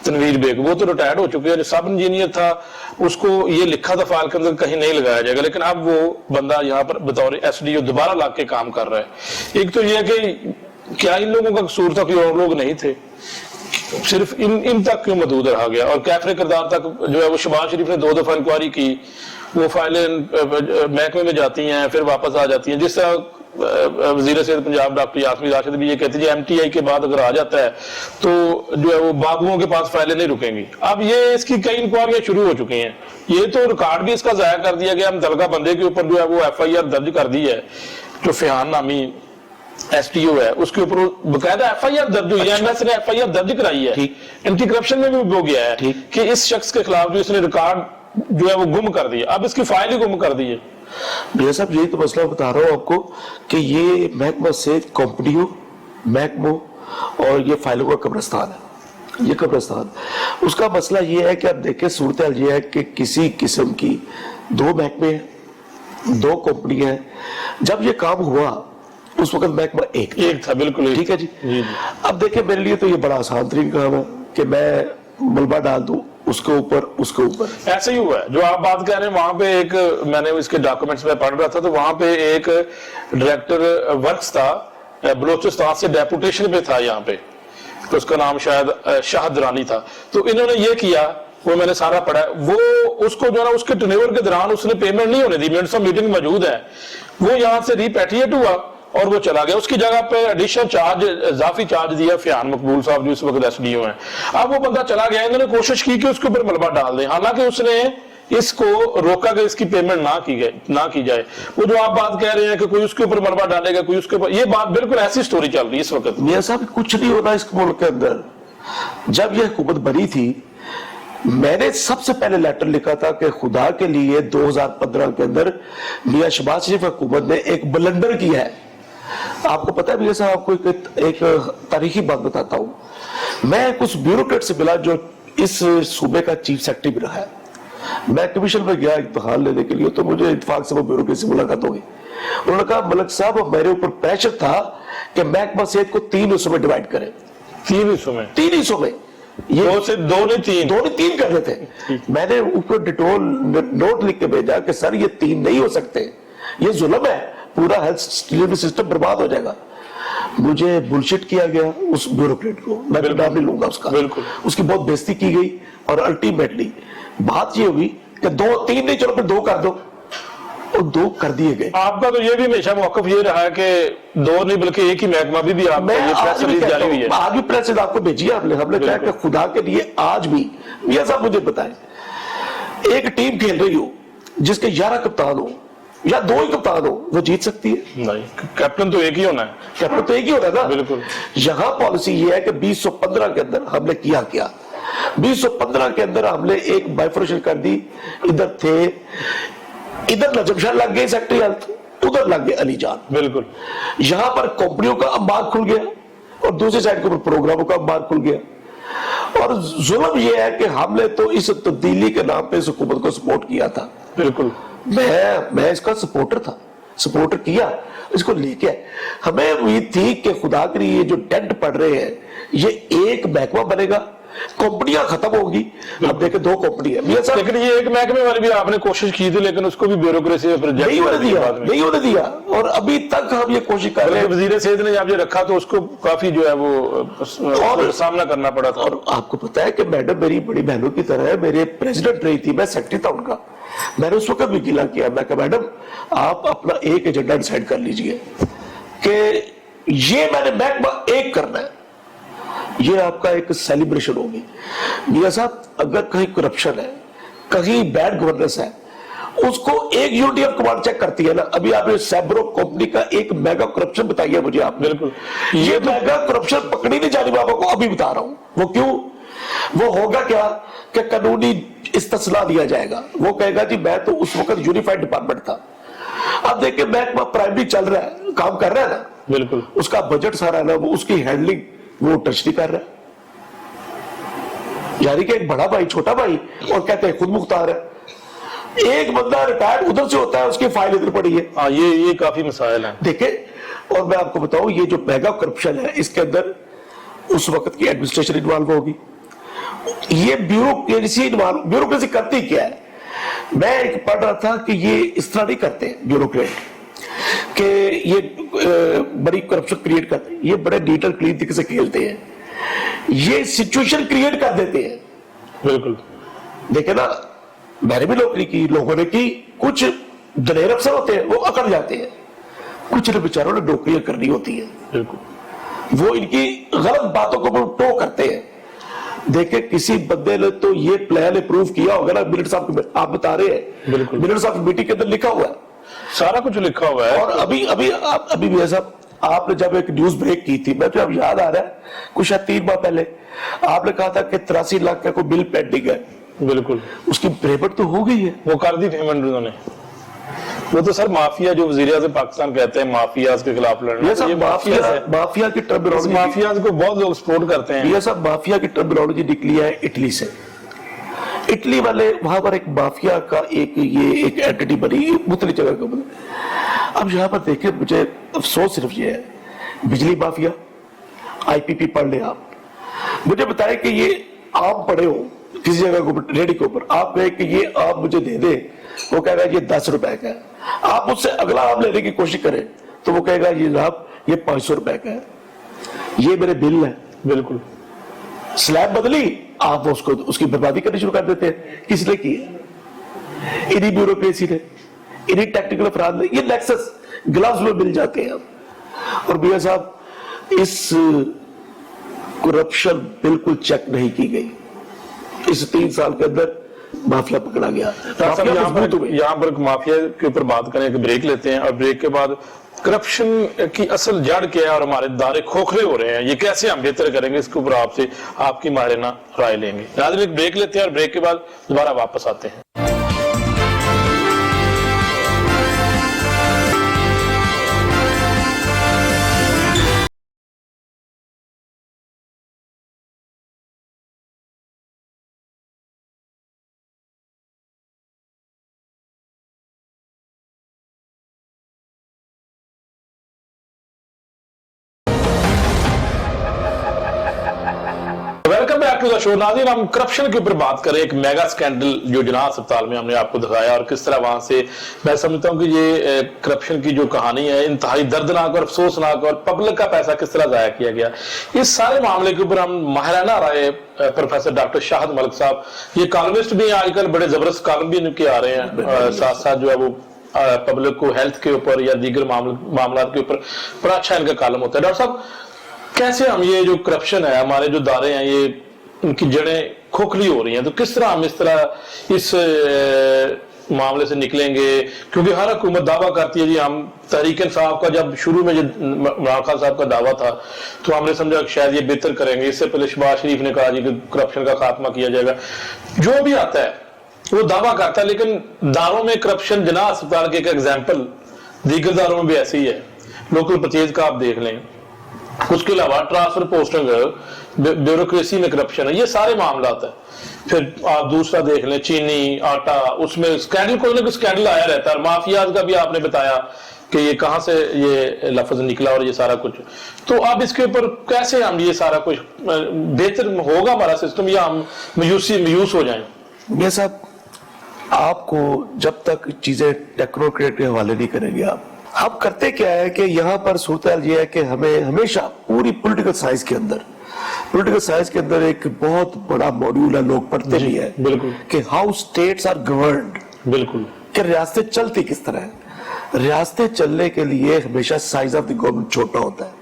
[SPEAKER 1] तनवीर बेग, वो तो रिटायर्ड हो चुके हैं। जो सब इंजीनियर था उसको ये लिखा था फाइल के अंदर कहीं नहीं लगाया जाएगा, लेकिन अब वो बंदा यहाँ पर बतौर SDO दोबारा ला के काम कर रहा है। एक तो ये कि क्या इन लोगों का कसूर था कि और लोग नहीं थे, सिर्फ इन तक क्यों महदूद रहा गया। और कैफरे किरदार तक जो है वो शहबाज शरीफ ने 2 दफा इंक्वायरी की, वो फाइलें महकमे में जाती हैं, फिर वापस आ जाती हैं। जिस तरह वजीर सेहत पंजाब डॉक्टर यास्मीन राशिद भी ये कहती है MTI के बाद अगर आ जाता है तो जो है वो बाबुओं के पास फाइलें नहीं रुकेंगी। अब ये इसकी कई इंक्वायरियां शुरू हो चुकी हैं, ये तो रिकॉर्ड भी इसका जाया कर दिया गया। मुतलका बंदे के ऊपर जो है वो FIR दर्ज कर दी है, जो फिहान नामी STO है, उसके ऊपर बकायदा FIR दर्ज हुई है। MS ने FIR दर्ज कराई है, एंटी करप्शन में भी हो गया है कि इस शख्स के खिलाफ जो इसने रिकॉर्ड जो है वो गुम कर दिया, अब इसकी फाइल ही गुम कर दी है।
[SPEAKER 2] भैया साहब यही तो मसला बता रहा हूँ आपको कि ये महकमा से कंपनियों, महकमों और ये फाइलों का कब्रिस्तान है, ये कब्रिस्तान। उसका मसला ये है कि आप देखें, सूरत हाल ये है कि किसी किस्म की 2 महकमे, 2 कंपनियां हैं। जब ये काम हुआ उस वक्त महकमा एक
[SPEAKER 1] था, बिल्कुल
[SPEAKER 2] ठीक है जी। अब देखिए मेरे लिए तो ये बड़ा आसान तरीन काम है कि मैं मलबा डाल दूं उसके ऊपर, उसके ऊपर।
[SPEAKER 1] ऐसे ही हुआ है जो आप बात कर रहे हैं। वहां पे एक, मैंने इसके डॉक्यूमेंट्स में पढ़ रहा था, तो वहां पे एक डायरेक्टर वर्क्स था, बलोचिस्तान से डेपुटेशन पे था यहाँ पे, तो उसका नाम शायद शाहद रानी था। तो इन्होंने ये किया, वो मैंने सारा पढ़ा, वो उसको जो है ना उसके टर्नओवर के दौरान उसने पेमेंट नहीं होने दी, मिनट्स ऑफ मीटिंग मौजूद है, वो यहाँ से रिपैट्रिएट हुआ और वो चला गया। उसकी जगह पे एडिशनल चार्ज, इजाफी चार्ज दिया फियान मकबूल साहब जो इस वक्त SDO हैं। अब वो बंदा चला गया, इन्होंने कोशिश की कि उसके ऊपर मलबा डाल दें, हालांकि उसने इसको रोका कि इसकी पेमेंट ना की जाए। वो जो आप बात कह रहे हैं कि कोई उसके ऊपर मलबा डालेगा, कोई उसके ऊपर, ये बात बिल्कुल ऐसी स्टोरी चल रही है इस वक्त।
[SPEAKER 2] मियां साहब कुछ नहीं होना इस मुल्क के अंदर। जब यह हुकूमत बनी थी, मैंने सबसे पहले लेटर लिखा था कि खुदा के लिए 2015 के अंदर मियां शहबाज शरीफ हुकूमत ने एक ब्लंडर किया है। आपको पता है भैया साहब, आपको एक तारीखी बात बताता हूं। मैं कुछ ब्यूरोक्रेट से मिला जो इस सूबे का चीफ सेक्रेटरी भी रहा है। मैं कमीशन में गया इम्तिहान लेने के लिए, तो मुझे इत्तेफाक से वो ब्यूरोक्रेट से मुलाकात हो गई। उन्होंने कहा मलिक साहब मेरे ऊपर प्रेशर था कि महकमा सेहत को 3 हिस्सों में डिवाइड करें।
[SPEAKER 1] 3 हिस्सों में?
[SPEAKER 2] 3 हिस्सों में, ये
[SPEAKER 1] 2 से 2 नहीं 3,
[SPEAKER 2] 2 नहीं 3 कर रहे थे। मैंने ऊपर डिटोल नोट लिख के भेजा कि सर ये 3 नहीं हो सकते, ये जुल्म है, पूरा हेल्थ डिलीवरी सिस्टम बर्बाद हो जाएगा। मुझे बुलशिट किया गया उस ब्यूरोक्रेट को, मैं तो नाम नहीं लूंगा उसका,
[SPEAKER 1] बिल्कुल
[SPEAKER 2] उसकी बहुत बेइज्जती की गई। और अल्टीमेटली बात ये हुई कि 2 3 नहीं, चलो फिर 2 कर दो। और 2 कर दिए गए।
[SPEAKER 1] आपका तो ये भी हमेशा मौकफ ये रहा है कि 2 नहीं बल्कि एक ही महकमा भी आपका
[SPEAKER 2] मैं
[SPEAKER 1] ये
[SPEAKER 2] आज
[SPEAKER 1] प्रेस
[SPEAKER 2] भी
[SPEAKER 1] रिलीज
[SPEAKER 2] कहता
[SPEAKER 1] जारी हुई
[SPEAKER 2] हूं,
[SPEAKER 1] है।
[SPEAKER 2] आज भी प्रेस रिलीज आपको भेजी है हमने कहा कि खुदा के लिए आज भी मियां साहब मुझे बताएं, एक टीम खेल रही हो जिसके 11 कप्तान हो या 2 ही कप्तान हो, वो जीत सकती है?
[SPEAKER 1] नहीं, कैप्टन तो एक ही होना है।
[SPEAKER 2] कैप्टन तो एक ही होना है ना।
[SPEAKER 1] बिल्कुल।
[SPEAKER 2] यहां पॉलिसी ये है कि 2015 के अंदर हमने किया क्या, 2015 के अंदर हमने एक बाइफर्केशन कर दी। इधर थे, इधर नजम शाह लग गए सेक्रेटरी हेल्थ, उधर लग गए अली जान।
[SPEAKER 1] बिल्कुल।
[SPEAKER 2] यहां पर कंपनियों का अंबार खुल गया और दूसरी साइड के ऊपर प्रोग्रामों का अंबार खुल गया। और जुल्म यह है कि हमने तो इस तब्दीली के नाम पे इस हुकूमत को सपोर्ट किया था।
[SPEAKER 1] बिल्कुल।
[SPEAKER 2] मैं इसका सपोर्टर था, सपोर्टर किया, इसको लेके आए। हमें उम्मीद थी कि खुदा के लिए जो डेंट पड़ रहे हैं ये एक महकमा बनेगा, कंपनियां खत्म होगी। अब देखें 2 कंपनी है मियां साहब,
[SPEAKER 1] लेकिन ये एक महकमे वाली भी आपने कोशिश की थी, लेकिन उसको भी ब्यूरोक्रेसी
[SPEAKER 2] नहीं होने दिया और अभी तक हम ये कोशिश कर रहे हैं।
[SPEAKER 1] वजीर सेहत ने जब ये रखा तो उसको काफी जो है वो और सामना करना पड़ा था।
[SPEAKER 2] और आपको पता है कि मैडम मेरी बड़ी बहनों की तरह है, मेरे प्रेसिडेंट रही थी, मैं सेक्रेटरी था उनका। मैंने उस वक्त भी गिला किया, मैं कहा मैडम आप अपना एक एजेंडा डिसाइड कर लीजिए कि ये मैंने महकमा एक करना है, ये आपका एक सेलिब्रेशन होगी। मियां साहब अगर कहीं करप्शन है, कहीं बैड गवर्नेंस है, उसको एक यूनिटी ऑफ कमांड चेक करती है ना। अभी आपने सैब्रो कंपनी का एक मेगा करप्शन बताइए मुझे आप।
[SPEAKER 1] बिल्कुल।
[SPEAKER 2] ये मेगा करप्शन पकड़ी नहीं जानी, बाबा को अभी बता रहा हूं। वो क्यों? वो होगा क्या कि कानूनी इस्तेस्ला दिया जाएगा। वो कहेगा जी मैं तो उस वक्त यूनिफाइड डिपार्टमेंट था, अब देखिए महकमा प्राइमरी चल रहा है, काम कर रहा है ना।
[SPEAKER 1] बिल्कुल।
[SPEAKER 2] उसका बजट सारा है ना, वो उसकी हैंडलिंग वो टच नहीं कर रहा है। यानी कि एक बड़ा भाई छोटा भाई और कहते हैं खुद मुख्तार है। एक बंदा रिटायर्ड उधर से होता है, उसकी फाइल इधर पड़ी है।
[SPEAKER 1] हाँ, ये काफी मसाइल है।
[SPEAKER 2] देखें, और मैं आपको बताऊं ये जो मेगा करप्शन है इसके अंदर उस वक्त की एडमिनिस्ट्रेशन इन्वॉल्व होगी, ये ब्यूरोक्रेसी करती क्या है। मैं एक पढ़ रहा था कि ये इस तरह नहीं करते ब्यूरोक्रेट कि ये बड़ी करप्शन क्रिएट करते हैं, ये बड़े डिटेल क्लीन तरीके से खेलते हैं, ये सिचुएशन क्रिएट कर देते हैं।
[SPEAKER 1] बिल्कुल।
[SPEAKER 2] देखे ना, मैंने भी नौकरी की, लोगों ने की, कुछ दलेर अफसर होते हैं वो अकड़ जाते हैं, कुछ ने बेचारों ने नौकरियां करनी होती है।
[SPEAKER 1] बिल्कुल।
[SPEAKER 2] वो इनकी गलत बातों को टो करते हैं। देखे किसी बंदे ने तो ये प्लान अप्रूव किया होगा ना, मिनट्स आप बता रहे हैं,
[SPEAKER 1] बिल्कुल।
[SPEAKER 2] मिनट्स ऑफ मीटिंग के अंदर लिखा हुआ है,
[SPEAKER 1] सारा कुछ लिखा हुआ है।
[SPEAKER 2] और अभी भी साहब आपने जब एक न्यूज ब्रेक की थी, मैं तो अब याद आ रहा है, कुछ शायद 3 माह पहले आपने कहा था कि 83 लाख का कोई बिल पेंडिंग है।
[SPEAKER 1] बिल्कुल।
[SPEAKER 2] उसकी पेमेंट तो हो गई है,
[SPEAKER 1] वो कर दी पेमेंट उन्होंने। वो तो सर माफिया जो वज़ीर-ए-आज़म पाकिस्तान कहते हैं माफियाज के खिलाफ लड़ना,
[SPEAKER 2] ये सब माफिया की टर्मिनोलॉजी,
[SPEAKER 1] माफियाज को बहुत लोग सपोर्ट करते हैं।
[SPEAKER 2] ये सब माफिया की टर्मिनोलॉजी निकली है इटली से। इटली वाले वहां पर एक माफिया का एक एंटिटी बनी मुख्तलिफ जगह का बनी। अब यहां पर देखें, मुझे अफसोस सिर्फ ये है, बिजली माफिया, आईपीपी पढ़ ले आप, मुझे बताए कि ये आम पड़े हो किसी जगह को रेडी के ऊपर, आप कहे कि ये आम मुझे दे दे, वो कहेगा ये 10 रुपए का है। आप उससे अगला आम लेने की कोशिश करें तो वो कहेगा ये जनाब ये 500 रुपए का है, ये मेरे बिल है।
[SPEAKER 1] बिल्कुल।
[SPEAKER 2] स्लैब बदली, आप उसको उसकी बर्बादी करनी शुरू कर देते हैं। किसने की है? इन्हीं ब्यूरोक्रेसी ने, इन्हीं टेक्निकल अफराद ने। ये नेक्सस ग्लव्स में मिल जाते हैं अब। और भैया साहब, इस करप्शन बिल्कुल चेक नहीं की गई। इस 3 साल के अंदर माफिया पकड़ा गया।
[SPEAKER 1] यहाँ पर माफिया के ऊपर बात करें, एक ब्रेक लेते हैं और ब्रेक के बाद करप्शन की असल जड़ क्या है और हमारे दायरे खोखले हो रहे हैं, ये कैसे हम बेहतर करेंगे, इसके ऊपर आपसे आपकी माहिराना राय लेंगे। नाज़रीन, एक ब्रेक लेते हैं और ब्रेक के बाद दोबारा वापस आते हैं। Welcome back to the show. नाज़रीन, हम करप्शन के ऊपर बात करें। एक मेगा स्कैंडल जो जनाह अस्पताल में हमने आपको दिखाया और किस तरह वहां से मैं समझता हूं कि ये करप्शन की जो कहानी है इंतहाई दर्दनाक और अफसोसनाक, और पब्लिक का पैसा किस तरह जाया किया गया, इस सारे मामले के ऊपर हम माहिराना राय प्रोफेसर डॉक्टर शाहिद मलिक साहब, ये कॉलमिस्ट भी हैं आजकल, बड़े जबरदस्त कॉलम भी इनके आ रहे हैं, साथ साथ जो है वो पब्लिक को हेल्थ के ऊपर या दीगर मामलात के ऊपर बड़ा अच्छा इनका कॉलम होता है। डॉक्टर साहब, कैसे हम ये जो करप्शन है, हमारे जो दायरे हैं, ये उनकी जड़ें खोखली हो रही हैं, तो किस तरह हम इस मामले से निकलेंगे? क्योंकि हर हुकूमत दावा करती है जी हम तहरीक इंसाफ का, जब शुरू में जो इमरान खान साहब का दावा था तो हमने समझा कि शायद ये बेहतर करेंगे। इससे पहले शहबाज शरीफ ने कहा जी कि करप्शन का खात्मा किया जाएगा। जो भी आता है वो दावा करता है, लेकिन दारों में करप्शन, जना अस्पताल के एक एग्जाम्पल, दीगर दारों में भी ऐसे ही है। लोकल परचेज का आप देख लें, उसके अलावा ट्रांसफर पोस्टिंग, ब्यूरोक्रेसी में करप्शन है, ये सारे मामला है। फिर आप दूसरा देख लें, चीनी, आटा, उसमें स्कैंडल, कोई ना कोई स्कैंडल आया रहता है। माफियाज का भी आपने बताया कि ये कहां से ये लफ्ज निकला और ये सारा कुछ। तो अब इसके ऊपर कैसे हम ये सारा कुछ बेहतर होगा हमारा सिस्टम, या हम मायूस हो जाएं?
[SPEAKER 2] ये साहब, आपको जब तक चीजें टेक्नोक्रेट के हवाले नहीं करेंगे आप करते क्या है कि यहाँ पर सूरत ये है कि हमें हमेशा पूरी पॉलिटिकल साइंस के अंदर एक बहुत बड़ा मॉड्यूल है, लोग पढ़ते भी है,
[SPEAKER 1] बिल्कुल,
[SPEAKER 2] कि हाउ स्टेट्स आर गवर्न्ड,
[SPEAKER 1] बिल्कुल,
[SPEAKER 2] कि रियासतें चलती किस तरह है। रियासतें चलने के लिए हमेशा साइज ऑफ द गवर्नमेंट छोटा होता है,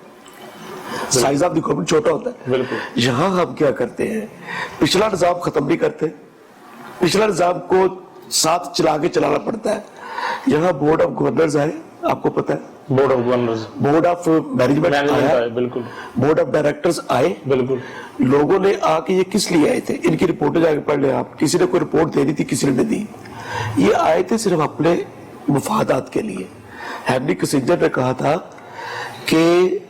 [SPEAKER 2] साइज ऑफ द गवर्नमेंट छोटा होता है।
[SPEAKER 1] बिल्कुल।
[SPEAKER 2] यहाँ हम क्या करते हैं, पिछला निजाम खत्म नहीं करते, पिछला निजाम को साथ चला के चलाना पड़ता है। यहाँ बोर्ड ऑफ गवर्नर्स आए, आपको पता है,
[SPEAKER 1] board of governors,
[SPEAKER 2] board of management आया,
[SPEAKER 1] बिल्कुल,
[SPEAKER 2] बोर्ड ऑफ डायरेक्टर्स आए,
[SPEAKER 1] बिल्कुल।
[SPEAKER 2] लोगों ने आके ये किस लिए आए थे, इनकी रिपोर्टें जाके पढ़ ले आप। किसी ने कोई रिपोर्ट दे दी थी, किसी ने नहीं दी। ये आए थे सिर्फ अपने मुफादात के लिए। हेनरी किसिंजर ने कहा था कि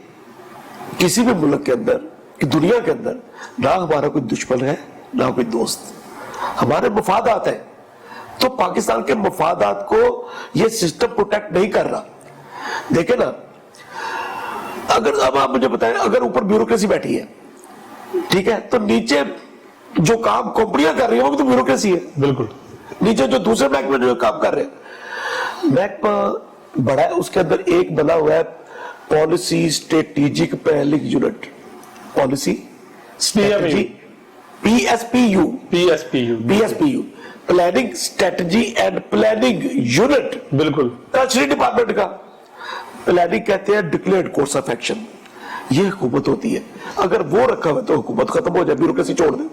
[SPEAKER 2] किसी भी मुल्क के अंदर, दुनिया के अंदर, ना हमारा कोई दुश्मन है ना कोई दोस्त, हमारे मुफादात है। तो पाकिस्तान के मुफादात को ये सिस्टम प्रोटेक्ट नहीं कर रहा। देखे ना, अगर अब आप मुझे बताएं, अगर ऊपर ब्यूरोक्रेसी बैठी है, ठीक है, तो नीचे जो काम कंपनियां कर रही है वो भी तो ब्यूरोक्रेसी है।
[SPEAKER 1] बिल्कुल।
[SPEAKER 2] नीचे जो दूसरे महकमे जो काम कर रहे हैं, महकमा बड़ा है, उसके अंदर एक बना हुआ है policy strategic planning unit, policy strategy, PSPU, planning strategy and planning unit,
[SPEAKER 1] बिल्कुल,
[SPEAKER 2] टर्शरी डिपार्टमेंट का। प्लानिंग कहते हैं डिक्लेयर्ड कोर्स ऑफ एक्शन, ये हुकूमत होती है। अगर वो रखा हुआ तो हुकूमत खत्म हो जाए, ब्यूरोक्रेसी छोड़ दे,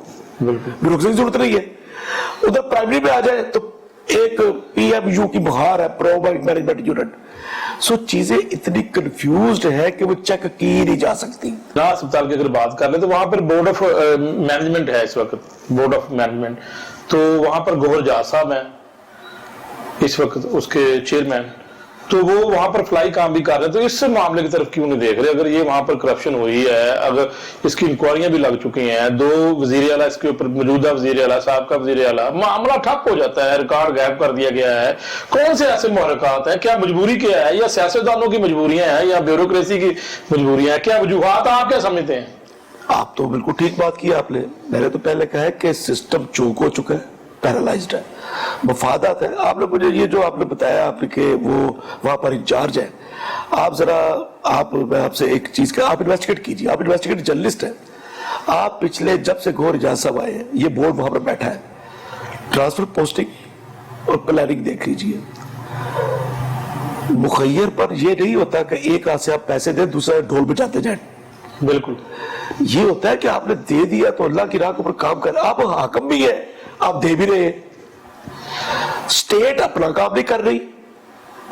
[SPEAKER 2] ब्यूरोक्रेसी की जरूरत नहीं है। उधर प्राइमरी में आ जाए तो एक PMU की बहार है, प्रोवाइड मैनेजमेंट यूनिट। सो चीजें इतनी कंफ्यूज्ड है कि वो चेक की नहीं जा सकती।
[SPEAKER 1] ना अस्पताल की अगर बात कर ले तो वहां पर बोर्ड ऑफ मैनेजमेंट है इस वक्त, बोर्ड ऑफ मैनेजमेंट, तो वहां पर गौहर जाज साहब हैं इस वक्त उसके चेयरमैन, तो वो वहां पर फ्लाई काम भी कर रहे हैं। तो इस मामले की तरफ क्यों नहीं देख रहे? अगर ये वहां पर करप्शन हुई है, अगर इसकी इंक्वायरियां भी लग चुकी हैं, 2 वजीर आला इसके ऊपर, मौजूदा वजीर आला, साहब का वजीर आला, मामला ठप हो जाता है, रिकॉर्ड गायब कर दिया गया है। कौन से ऐसे मुहरकात हैं? क्या मजबूरी क्या है, या सियासतदानों की मजबूरियां हैं, या ब्यूरोक्रेसी की मजबूरियां हैं? क्या वजूहात आप क्या समझते हैं?
[SPEAKER 2] आप तो बिल्कुल ठीक बात की आपने। मैंने तो पहले कहा है कि सिस्टम चौक हो चुका है, पैरालाइज्ड है, मफादात है। आपने मुझे ये जो आपने बताया आपने कि वो वहां पर इंचार्ज है, आप जरा मैं आपसे एक चीज का, आप इन्वेस्टिगेट कीजिए, आप इन्वेस्टिगेट जर्नलिस्ट हैं, आप पिछले जब से गौहर जाज साहब आए हैं, ये बोर्ड वहां पर बैठा है, ट्रांसफर पोस्टिंग और प्लानिंग देख लीजिए। मुखैर पर ये नहीं होता कि एक हाथ से आप पैसे दें, दूसरा ढोल बजाते जाए।
[SPEAKER 1] बिल्कुल,
[SPEAKER 2] ये होता है कि आपने दे दिया तो अल्लाह की राह के ऊपर काम कर, आप हाकम भी है, आप दे भी रहे हैं। स्टेट अपना काम नहीं कर रही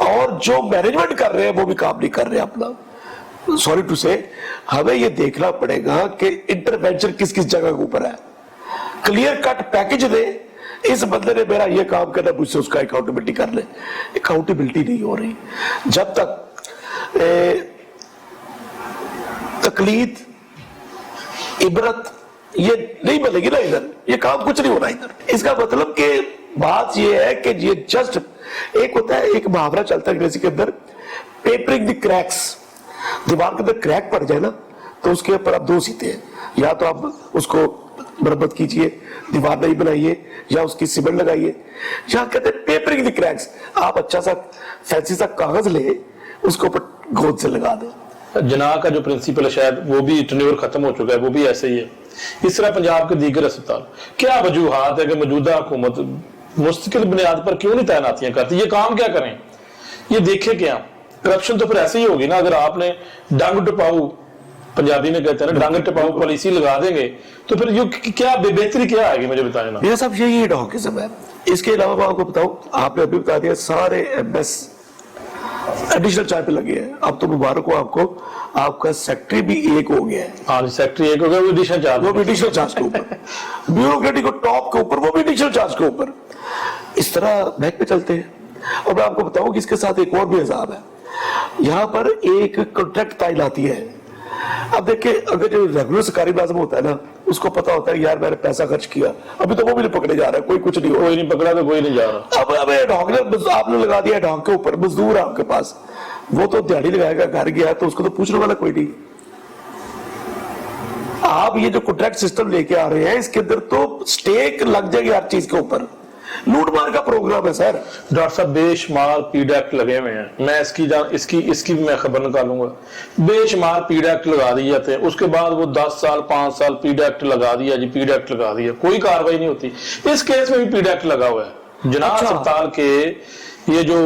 [SPEAKER 2] और जो मैनेजमेंट कर रहे हैं वो भी काम नहीं कर रहे अपना। सॉरी टू से, हमें ये देखना पड़ेगा कि इंटरवेंशन किस किस जगह के ऊपर है। क्लियर कट पैकेज दे, इस बंदे ने मेरा ये काम करना, मुझसे उसका अकाउंटेबिलिटी कर ले। अकाउंटेबिलिटी नहीं हो रही जब तक तकलीद, इबरत ये नहीं बनेगी ना, इधर ये काम कुछ नहीं होना इधर। इसका मतलब कि बात ये है कि ये जस्ट एक होता है, एक मुहावरा चलता है अंग्रेजी के अंदर, पेपरिंग द क्रैक्स। दीवार के अंदर क्रैक पड़ जाए ना तो उसके ऊपर आप 2 सीते हैं, या तो आप उसको मरम्मत कीजिए, दीवार नहीं बनाइए, या उसकी सीमेंट लगाइए, या कहते हैं पेपरिंग द क्रैक्स, आप अच्छा सा फैंसी सा कागज ले, उसके ऊपर गोद से लगा दें।
[SPEAKER 1] जना का जो प्रिंसिपल है शायद वो भी टर्नओवर खत्म हो चुका है, वो भी ऐसे ही है। इस तरह पंजाब के दीगर अस्पताल, क्या वजूहात है कि मौजूदा हुकूमत मुस्तकिल बुनियाद पर क्यों नहीं तैनातियां करती? ये काम क्या करें? ये देखे क्या, करप्शन तो फिर ऐसे ही होगी ना, अगर आपने डंग टपाऊ, पंजाबी में कहते हैं ना, डंग टपाऊ पॉलिसी लगा देंगे तो फिर ये क्या बेहतरी क्या आएगी, मुझे बताएं ना।
[SPEAKER 2] मेरा साहब यही डॉकिज्म है। इसके अलावा मैं आपको बताऊं, आपने अभी बता दिया सारे एमएस एडिशनल चार्ज पे लगे हैं। अब तो मुबारक हो आपको, आपका सेक्रेटरी भी एक हो गया है।
[SPEAKER 1] हाँ, सेक्रेटरी एक हो गया, वो एडिशनल चार्ज,
[SPEAKER 2] वो भी एडिशनल चार्ज के ऊपर, ब्यूरोक्रेटिक को टॉप के ऊपर, वो भी एडिशनल चार्ज के ऊपर। इस तरह बैंक पे चलते हैं। और मैं आपको बताऊं कि इसके साथ एक और भी हिसाब है। यहाँ पर एक कॉन्ट्रैक्ट तैनाती है। अब देखिए, अगर जो रेगुलर सरकारी मुलाजिम होता है ना, उसको पता होता है यार मैंने पैसा खर्च किया, अभी तो वो भी नहीं पकड़े जा रहा है, कोई कुछ नहीं हो,
[SPEAKER 1] कोई नहीं पकड़ा तो कोई नहीं जा रहा।
[SPEAKER 2] अब ढोंग आपने लगा दिया ढोंग के ऊपर, मजदूर है आपके पास, वो तो दिहाड़ी लगाएगा, घर गया तो उसको तो पूछने वाला कोई नहीं। आप ये जो कॉन्ट्रैक्ट सिस्टम लेके आ रहे हैं, इसके अंदर तो स्टेक लग जाएगी हर चीज के ऊपर। लूट मार का प्रोग्राम है सर।
[SPEAKER 1] डॉक्टर साहब, बेशुमार पीड एक्ट लगे हुए हैं, मैं इसकी भी मैं खबर निकालूंगा। बेशुमार पीड एक्ट लगा दिए जाते हैं, उसके बाद वो 10 साल 5 साल पीड एक्ट लगा दिया जी, पीड एक्ट लगा दिया, कोई कार्रवाई नहीं होती। इस केस में भी पीड एक्ट लगा हुआ है। जनाब अस्पताल के ये जो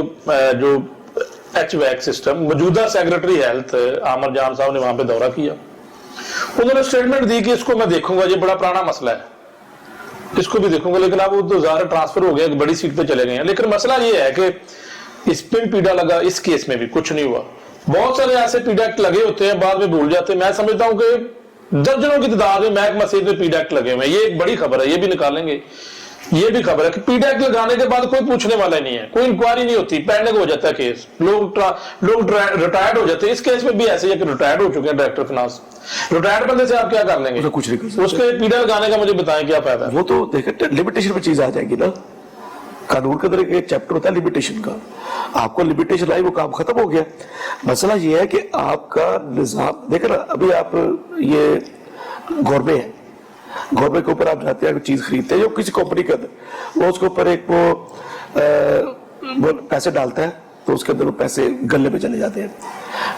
[SPEAKER 1] HVAC सिस्टम, मौजूदा सेक्रेटरी हेल्थ आमर जान साहब ने वहां पे दौरा किया, उन्होंने स्टेटमेंट दी कि इसको मैं देखूंगा, ये बड़ा पुराना मसला है, इसको भी देखूंगा, लेकिन अब वो तो ज़ाहिर ट्रांसफर हो गया, एक बड़ी सीट पे चले गए हैं। लेकिन मसला ये है कि इस पे भी पीड़ा लगा, इस केस में भी कुछ नहीं हुआ। बहुत सारे ऐसे पीड़ा एक्ट लगे होते हैं, बाद में भूल जाते हैं। मैं समझता हूं कि दर्जनों की तादाद में महकमा सेहत में पीड़ा एक्ट लगे हुए हैं। ये एक बड़ी खबर है, ये भी निकालेंगे। ये भी खबर है कि पीड़ा एक्ट लगाने के बाद कोई पूछने वाला नहीं है, कोई इंक्वायरी नहीं होती, पेंडिंग हो जाता है केस, लोग रिटायर्ड हो जाते हैं। इस केस में भी ऐसे ही है कि रिटायर्ड हो चुके हैं डायरेक्टर फाइनेंस। रिटायर्ड बंदे से आप क्या कर लेंगे?
[SPEAKER 2] कुछ नहीं कर सकते।
[SPEAKER 1] उसके पीड़ा लगाने का मुझे बताएं क्या फायदा?
[SPEAKER 2] वो तो देखिए लिमिटेशन पे चीज आ जाएगी ना। कानून के अंदर एक चैप्टर होता है लिमिटेशन का, आपको लिमिटेशन आई, वो काम खत्म हो गया। मसला ये है कि आपका निजाम देखे ना, अभी आप ये गवर्नमेंट है, गवर्नमेंट के ऊपर आप जाते हैं चीज खरीदते हैं, जो किसी कंपनी के अंदर वो उसके ऊपर एक वो पैसे डालता है, तो उसके अंदर वो पैसे गले में चले जाते हैं,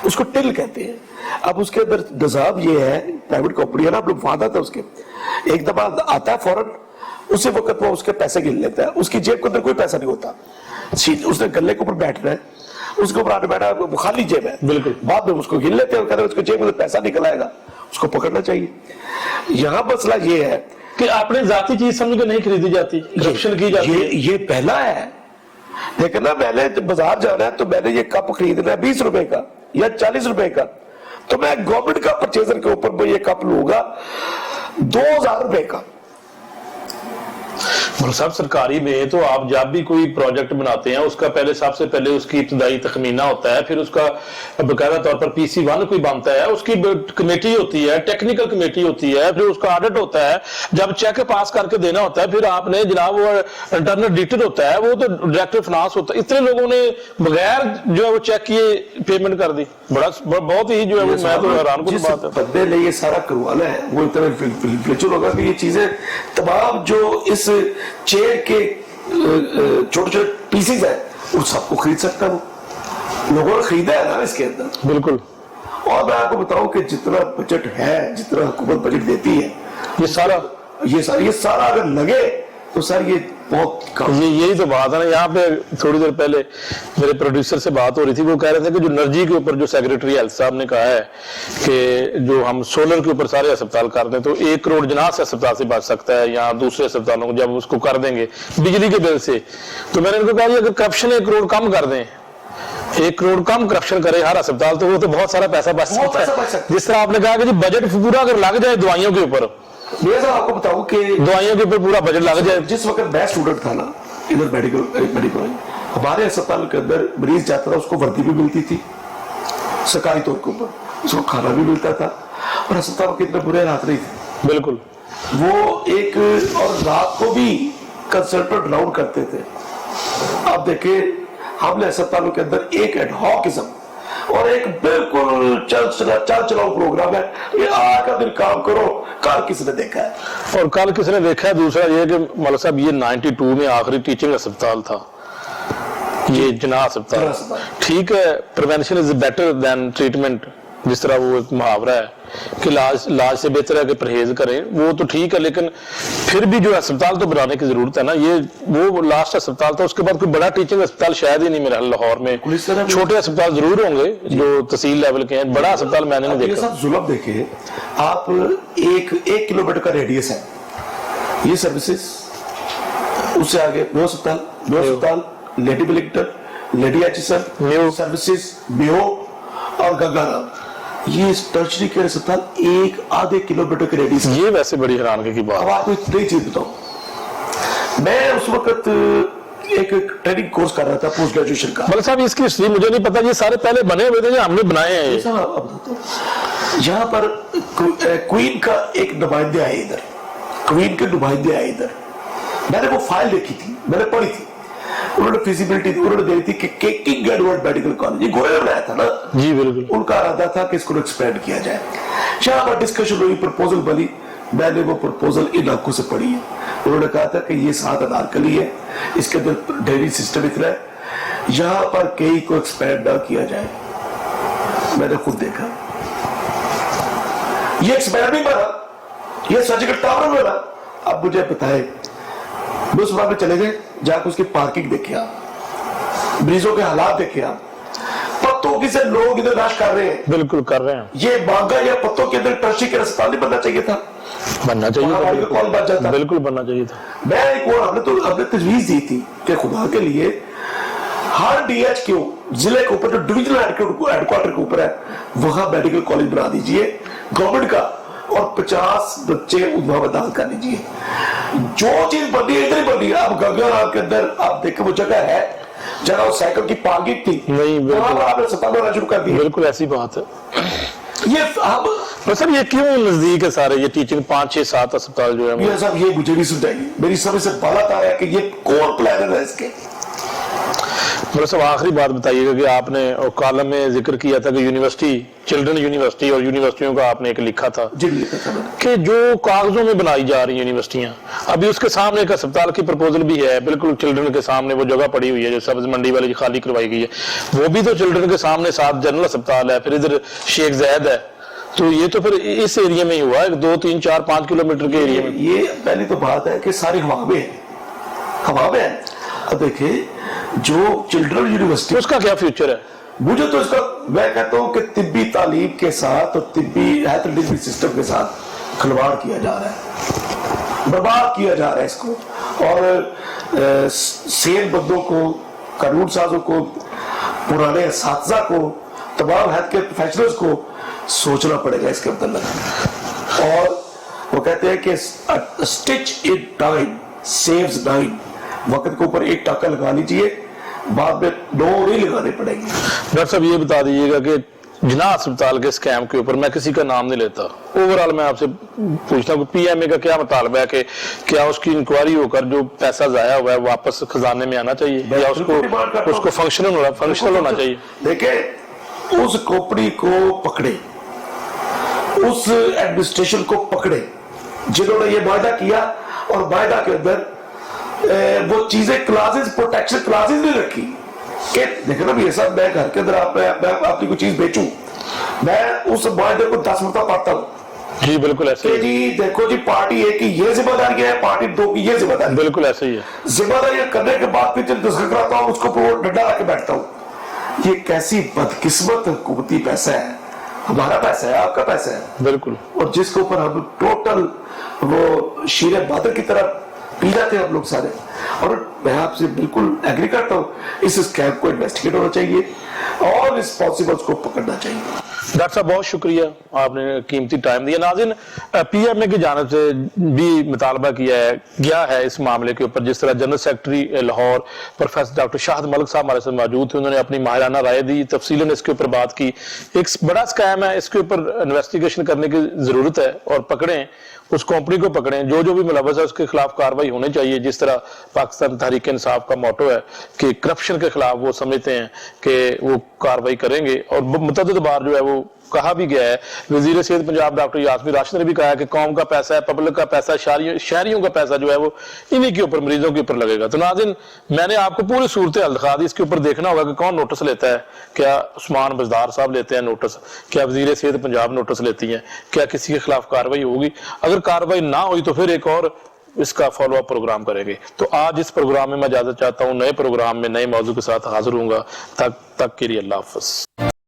[SPEAKER 2] उसको टिल कहते हैं। अब उसके अंदर निजाम ये है, प्राइवेट कंपनी है ना, आप लोग वादा था उसके, एक दफा आता है फौरन, उसी वक्त वो उसके पैसे गिन लेता है, उसकी जेब के अंदर कोई पैसा नहीं होता, उसने गले के ऊपर बैठना है, उसके ऊपर आने बैठा, वो खाली जेब है, बिल्कुल बाद में उसको गिन लेते हैं, कहते हैं उसके जेब में पैसा निकल आएगा, उसको पकड़ना चाहिए। यहां मसला ये है
[SPEAKER 1] कि आपने जाती चीज समझ के नहीं खरीदी जाती, करप्शन की जाती है।
[SPEAKER 2] ये पहला है। लेकिन ना, मैंने जब बाजार जाना है तो मैंने ये कप खरीदना है 20 रुपए का या 40 रुपए का, तो मैं गवर्नमेंट का परचेजर के ऊपर मैं ये कप लूंगा 2000 रुपए का।
[SPEAKER 1] सब सरकारी में तो आप जब भी कोई प्रोजेक्ट बनाते हैं, उसका पहले सबसे पहले उसकी इब्तदाई तखमीना होता है, फिर उसका बकायदा तौर पर PC1 कोई बनता है, उसकी कमेटी होती है, टेक्निकल कमेटी होती है, फिर उसका ऑडिट होता है, जब चेक पास करके देना होता है, फिर आपने जनाब वो इंटरनल ऑडिटर होता है, वो तो डायरेक्टर फाइनेंस होता है। इतने लोगों ने बगैर जो है वो चेक किए पेमेंट कर दी। बहुत ही जो है वो, मैं तो हैरान कुछ बात है।
[SPEAKER 2] बंदे ने ये सारा करवाना है, वो इतना फ्लेक्चर होगा कि ये चीजें तमाम जो इस चेयर के छोटे छोटे पीसेस है, वो सबको खरीद सकता है, वो लोगों ने खरीदा है ना इसके अंदर।
[SPEAKER 1] बिल्कुल।
[SPEAKER 2] और मैं आपको बताऊं कि जितना बजट है, जितना हुकूमत बजट देती है, ये सारा अगर लगे तो सर ये बहुत कम।
[SPEAKER 1] यही तो बात है ना। यहाँ पे थोड़ी देर पहले मेरे प्रोड्यूसर से बात हो रही थी, वो कह रहे थे कि जो एनर्जी के ऊपर जो सेक्रेटरी हेल्थ साहब ने कहा है कि जो हम सोलर के ऊपर सारे अस्पताल कर दें तो 1 करोड़ जनाब से अस्पताल से बच सकता है, या दूसरे अस्पतालों को जब उसको कर देंगे बिजली के बिल से। तो मैंने उनको कहा अगर करप्शन 1 करोड़ कम कर दें, 1 करोड़ कम करप्शन करे हर अस्पताल, तो वो तो बहुत सारा पैसा बच सकता है। जिस तरह आपने कहा कि बजट पूरा अगर लग जाए दवाइयों के ऊपर,
[SPEAKER 2] मैं आपको बताऊं कि
[SPEAKER 1] दवाइयों के ऊपर पूरा बजट लग जाए।
[SPEAKER 2] जिस वक्त मैं स्टूडेंट था ना, इधर मेडिकल हमारे अस्पताल के अंदर मरीज जाता था, उसको वर्दी भी मिलती थी सरकारी तौर के ऊपर, उसको खाना भी मिलता था, और अस्पताल के इतने बुरे हालात नहीं थे।
[SPEAKER 1] बिल्कुल।
[SPEAKER 2] वो एक और रात को भी कंसल्टेंट राउंड करते थे। अब देखिए, हमने अस्पतालों के अंदर एक एडहॉकिज्म और एक बिल्कुल चल चलाओ प्रोग्राम है, ये आज का दिन काम करो, कल किसने देखा है,
[SPEAKER 1] और कल किसने देखा है। दूसरा ये कि मौलवी साहब, ये 92 में आखिरी टीचिंग अस्पताल था ये जिन्ना अस्पताल। ठीक है, prevention is better than treatment, جس طرح وہ ایک محاورہ ہے کہ لاج سے بہتر ہے کہ پرہیز کریں، وہ تو ٹھیک ہے، لیکن پھر بھی جو ہسپتال تو بنانے کی ضرورت ہے نا. یہ وہ لاسٹ ہسپتال تھا، اس کے بعد کوئی بڑا ٹیچنگ ہسپتال شاید ہی نہیں میرا لاہور میں. چھوٹے ہسپتال ضرور ہوں گے جو تحصیل لیول کے ہیں، بڑا ہسپتال میں نے نہیں دیکھا.
[SPEAKER 2] ظلم دیکھیں آپ، 1 کلومیٹر کا ریڈیس ہے یہ سروسز، اس سے آگے نیو ہسپتال lady Willingdon, lady Aitchison, new services, بیہو اور گنگا، یہ ٹرشری کیئر ہسپتال 1.5 کلومیٹر کے ریڈیس.
[SPEAKER 1] یہ ویسے بڑی حیرانگی کی بات.
[SPEAKER 2] اب آپ کو ایک نئی چیز بتاؤں، میں اس وقت ایک ٹریننگ کورس کر رہا تھا پوسٹ گریجویشن کا.
[SPEAKER 1] بلکہ صاحب اس کی ہسٹری مجھے نہیں پتا، یہ سارے پہلے بنے ہوئے تھے یا ہم نے بنائے ہیں؟
[SPEAKER 2] یہاں پر کوئین کا ایک نمائندے آئے ادھر، کوئین کے نمائندے آئے ادھر. میں نے وہ فائل دیکھی تھی، میں نے پڑھی تھی، انہوں نے فیزیبلٹی انہوں نے دی تھی کہ کنگ ایڈورڈ میڈیکل کالج، یہ گورے نے بنایا تھا نا.
[SPEAKER 1] جی بالکل.
[SPEAKER 2] ان کا ارادہ تھا کہ اس کو ایکسپینڈ کیا جائے. یہاں پر ڈسکشن ہوئی، پرپوزل بنی، میں نے وہ پرپوزل ان آنکھوں سے پڑھی ہے. انہوں نے کہا تھا کہ یہ 7 انارکلی ہے، اس کے اندر ڈیری سسٹم اتنا ہے، یہاں پر کئی کو ایکسپینڈ نہ کیا جائے. میں نے خود دیکھا یہ ایکسپینڈ نہیں بنا، یہ سرجیکل ٹاور بنا. اب مجھے بتائے، اس وہاں پہ چلے گئے، جا کے اس کی پارکنگ دیکھے آپ، بریزوں کے حالات دیکھے آپ، پتوں کی سے لوگ ادھر رش کر رہے ہیں.
[SPEAKER 1] بالکل کر رہے ہیں.
[SPEAKER 2] یہ مانگا یا پتوں کے اندر ٹرشی کے ہسپتال نہیں بننا چاہیے تھا،
[SPEAKER 1] بننا چاہیے تھا، بالکل بننا چاہیے تھا.
[SPEAKER 2] میں ایک اور ہم نے تجویز دی تھی کہ خدا کے لیے ہر ڈی ایچ کیو ضلع کے اوپر جو ڈویژنل ہیڈ کوارٹر کے اوپر ہے وہاں میڈیکل کالج بنا دیجئے گورنمنٹ کا، اور 50 بچے وہاں بدال کر دیجئے. جو چیز بنی ہے ادھر ہی بنی ہے. اب گنگا رام کے اندر آپ دیکھیں وہ جگہ ہے جہاں وہ سائیکل کی پارکنگ تھی، وہاں پر آپ نے ہسپتال بنانا شروع کر دیا.
[SPEAKER 1] بالکل ایسی بات ہے.
[SPEAKER 2] یہ اب
[SPEAKER 1] سر یہ کیوں نزدیک ہے سارے یہ ٹیچنگ 5 6 7 ہسپتال جو ہے؟
[SPEAKER 2] یہ صاحب یہ مجھے بھی سمجھائیے، میری سمجھ سے بالا تھا ہے کہ یہ کون پلانر ہے اس کے.
[SPEAKER 1] صاحب آخری بات بتائیے گا کہ آپ نے کالم میں ذکر کیا تھا کہ یونیورسٹی، چلڈرن یونیورسٹی اور یونیورسٹیوں کا آپ نے ایک لکھا تھا کہ جو کاغذوں میں بنائی جا رہی یونیورسٹیاں، ابھی اس کے سامنے ایک ہسپتال کی پرپوزل بھی ہے بالکل چلڈرن کے سامنے، وہ جگہ پڑی ہوئی ہے جو سبز منڈی والی خالی کروائی گئی ہے، وہ بھی تو چلڈرن کے سامنے 7 جنرل ہسپتال ہے، پھر ادھر شیخ زید ہے. تو یہ تو پھر اس ایریا میں ہی ہوا ہے 2 3 4 5 کلومیٹر کے ایریا میں.
[SPEAKER 2] یہ پہلی تو بات ہے کہ ساری ہوا میں ہے، ہوا میں ہے. اب دیکھیں جو چلڈرن یونیورسٹی
[SPEAKER 1] اس کا کیا فیوچر ہے؟
[SPEAKER 2] مجھے تو اس کا میں کہتا ہوں کہ طبی تعلیم کے ساتھ اور طبی ہیلتھ ڈلیوری سسٹم کے ساتھ کھلواڑ کیا جا رہا ہے، برباد کیا جا رہا ہے اس کو. اور سین بندوں کو، قانون سازوں کو، پرانے اساتذہ کو، تمام ہیلتھ کیئر پروفیشنلز کو سوچنا پڑے گا اس کے متعلق. اور وہ کہتے ہیں کہ اسٹچ ان ٹائم سیوز 9، وقت کے اوپر ایک ٹاکہ لگا لیجئے، بعد میں 9 نہیں لگانے پڑیں گے.
[SPEAKER 1] ڈاکٹر صاحب یہ بتا دیجیے گا کہ جناح ہسپتال کے اسکیم کے اوپر میں کسی کا نام نہیں لیتا، اوورال میں آپ سے پوچھتا ہوں کہ پی ایم اے کا کیا مطالبہ ہے کہ کیا اس کی انکوائری ہو کر جو پیسہ ضائع ہوا ہے واپس خزانے میں آنا چاہیے یا اس کو فنکشنل ہونا چاہیے؟
[SPEAKER 2] دیکھیں اس کمپنی کو پکڑے، اس ایڈمنسٹریشن کو پکڑے جنہوں نے یہ معاہدہ کیا اور معاہدہ کے اندر وہ چیزیں کلاسز پروٹیکشن کلاسز نہیں رکھی کہ دیکھیں نا یہ سب میں گھر کے اندر اپنی کوئی چیز بیچوں، میں اس معاہدے کو 10 مرتبہ پڑھتا ہوں.
[SPEAKER 1] جی بالکل ایسے
[SPEAKER 2] کہ جی دیکھو جی پارٹی اے کی یہ ذمہ داری ہے، پارٹی 2 کی یہ ذمہ داری.
[SPEAKER 1] بالکل ایسے ہی ہے.
[SPEAKER 2] ذمہ داری کرنے کے بعد پھر جب دستخط کراتا ہوں اس کو ڈنڈا لا کے بیٹھتا ہوں. یہ کیسی بدقسمت حکومتی پیسہ ہے، ہمارا پیسہ ہے، آپ کا پیسہ ہے
[SPEAKER 1] بالکل،
[SPEAKER 2] اور جس کے اوپر ہم ٹوٹل وہ شیر بادر کی طرح پی جاتے ہیں ہم لوگ سارے. اور میں آپ سے بالکل ایگری کرتا ہوں اس اسکیم کو انویسٹیگیٹ ہونا چاہیے اور رسپانسبلز کو پکڑنا چاہیے.
[SPEAKER 1] ڈاکٹر صاحب بہت شکریہ، آپ نے قیمتی ٹائم دیا. ناظرین پی ایم اے کی جانب سے بھی مطالبہ گیا ہے اس معاملے کے اوپر، جس طرح general secretary Lahore professor doctor Shahid Malik sahab ہمارے ساتھ موجود تھے، انہوں نے اپنی ماہرانہ رائے دی، تفصیلاً اس کے اوپر بات کی. ایک بڑا اسکیم ہے، اس کے اوپر انویسٹیگیشن کرنے کی ضرورت ہے اور پکڑیں اس کمپنی کو، پکڑیں جو بھی ملوث ہے اس کے خلاف کارروائی ہونی چاہیے. جس طرح پاکستان تحریک انصاف کا موٹو ہے کہ کرپشن کے خلاف وہ سمجھتے ہیں کہ وہ کارروائی کریں گے اور متعدد بار جو ہے وہ कहा भी गया है, वजीर सेहत पंजाब डॉक्टर यासमीन राशिद ने भी कहा है कि कौम का पैसा है, पब्लिक का पैसा है, शहरियों का पैसा जो है वो इन्हीं के ऊपर, मरीजों के ऊपर लगेगा। तो नाज़रीन, मैंने आपको पूरी सूरत हाल दिखा दी, इसके ऊपर देखना होगा कि कौन नोटिस लेता है। क्या उस्मान बजदार साहब लेते हैं नोटिस, क्या वजीर सेहत पंजाब नोटिस लेती हैं, क्या किसी के खिलाफ कार्रवाई होगी? अगर कार्रवाई ना हुई तो फिर एक और इसका फॉलो अप प्रोग्राम करेंगे। तो आज इस प्रोग्राम में मैं इजाजत चाहता हूँ, नए प्रोग्राम में नए मौजू के साथ हाजिर हूँगा। तक के लिए अल्लाह हाफ़िज़।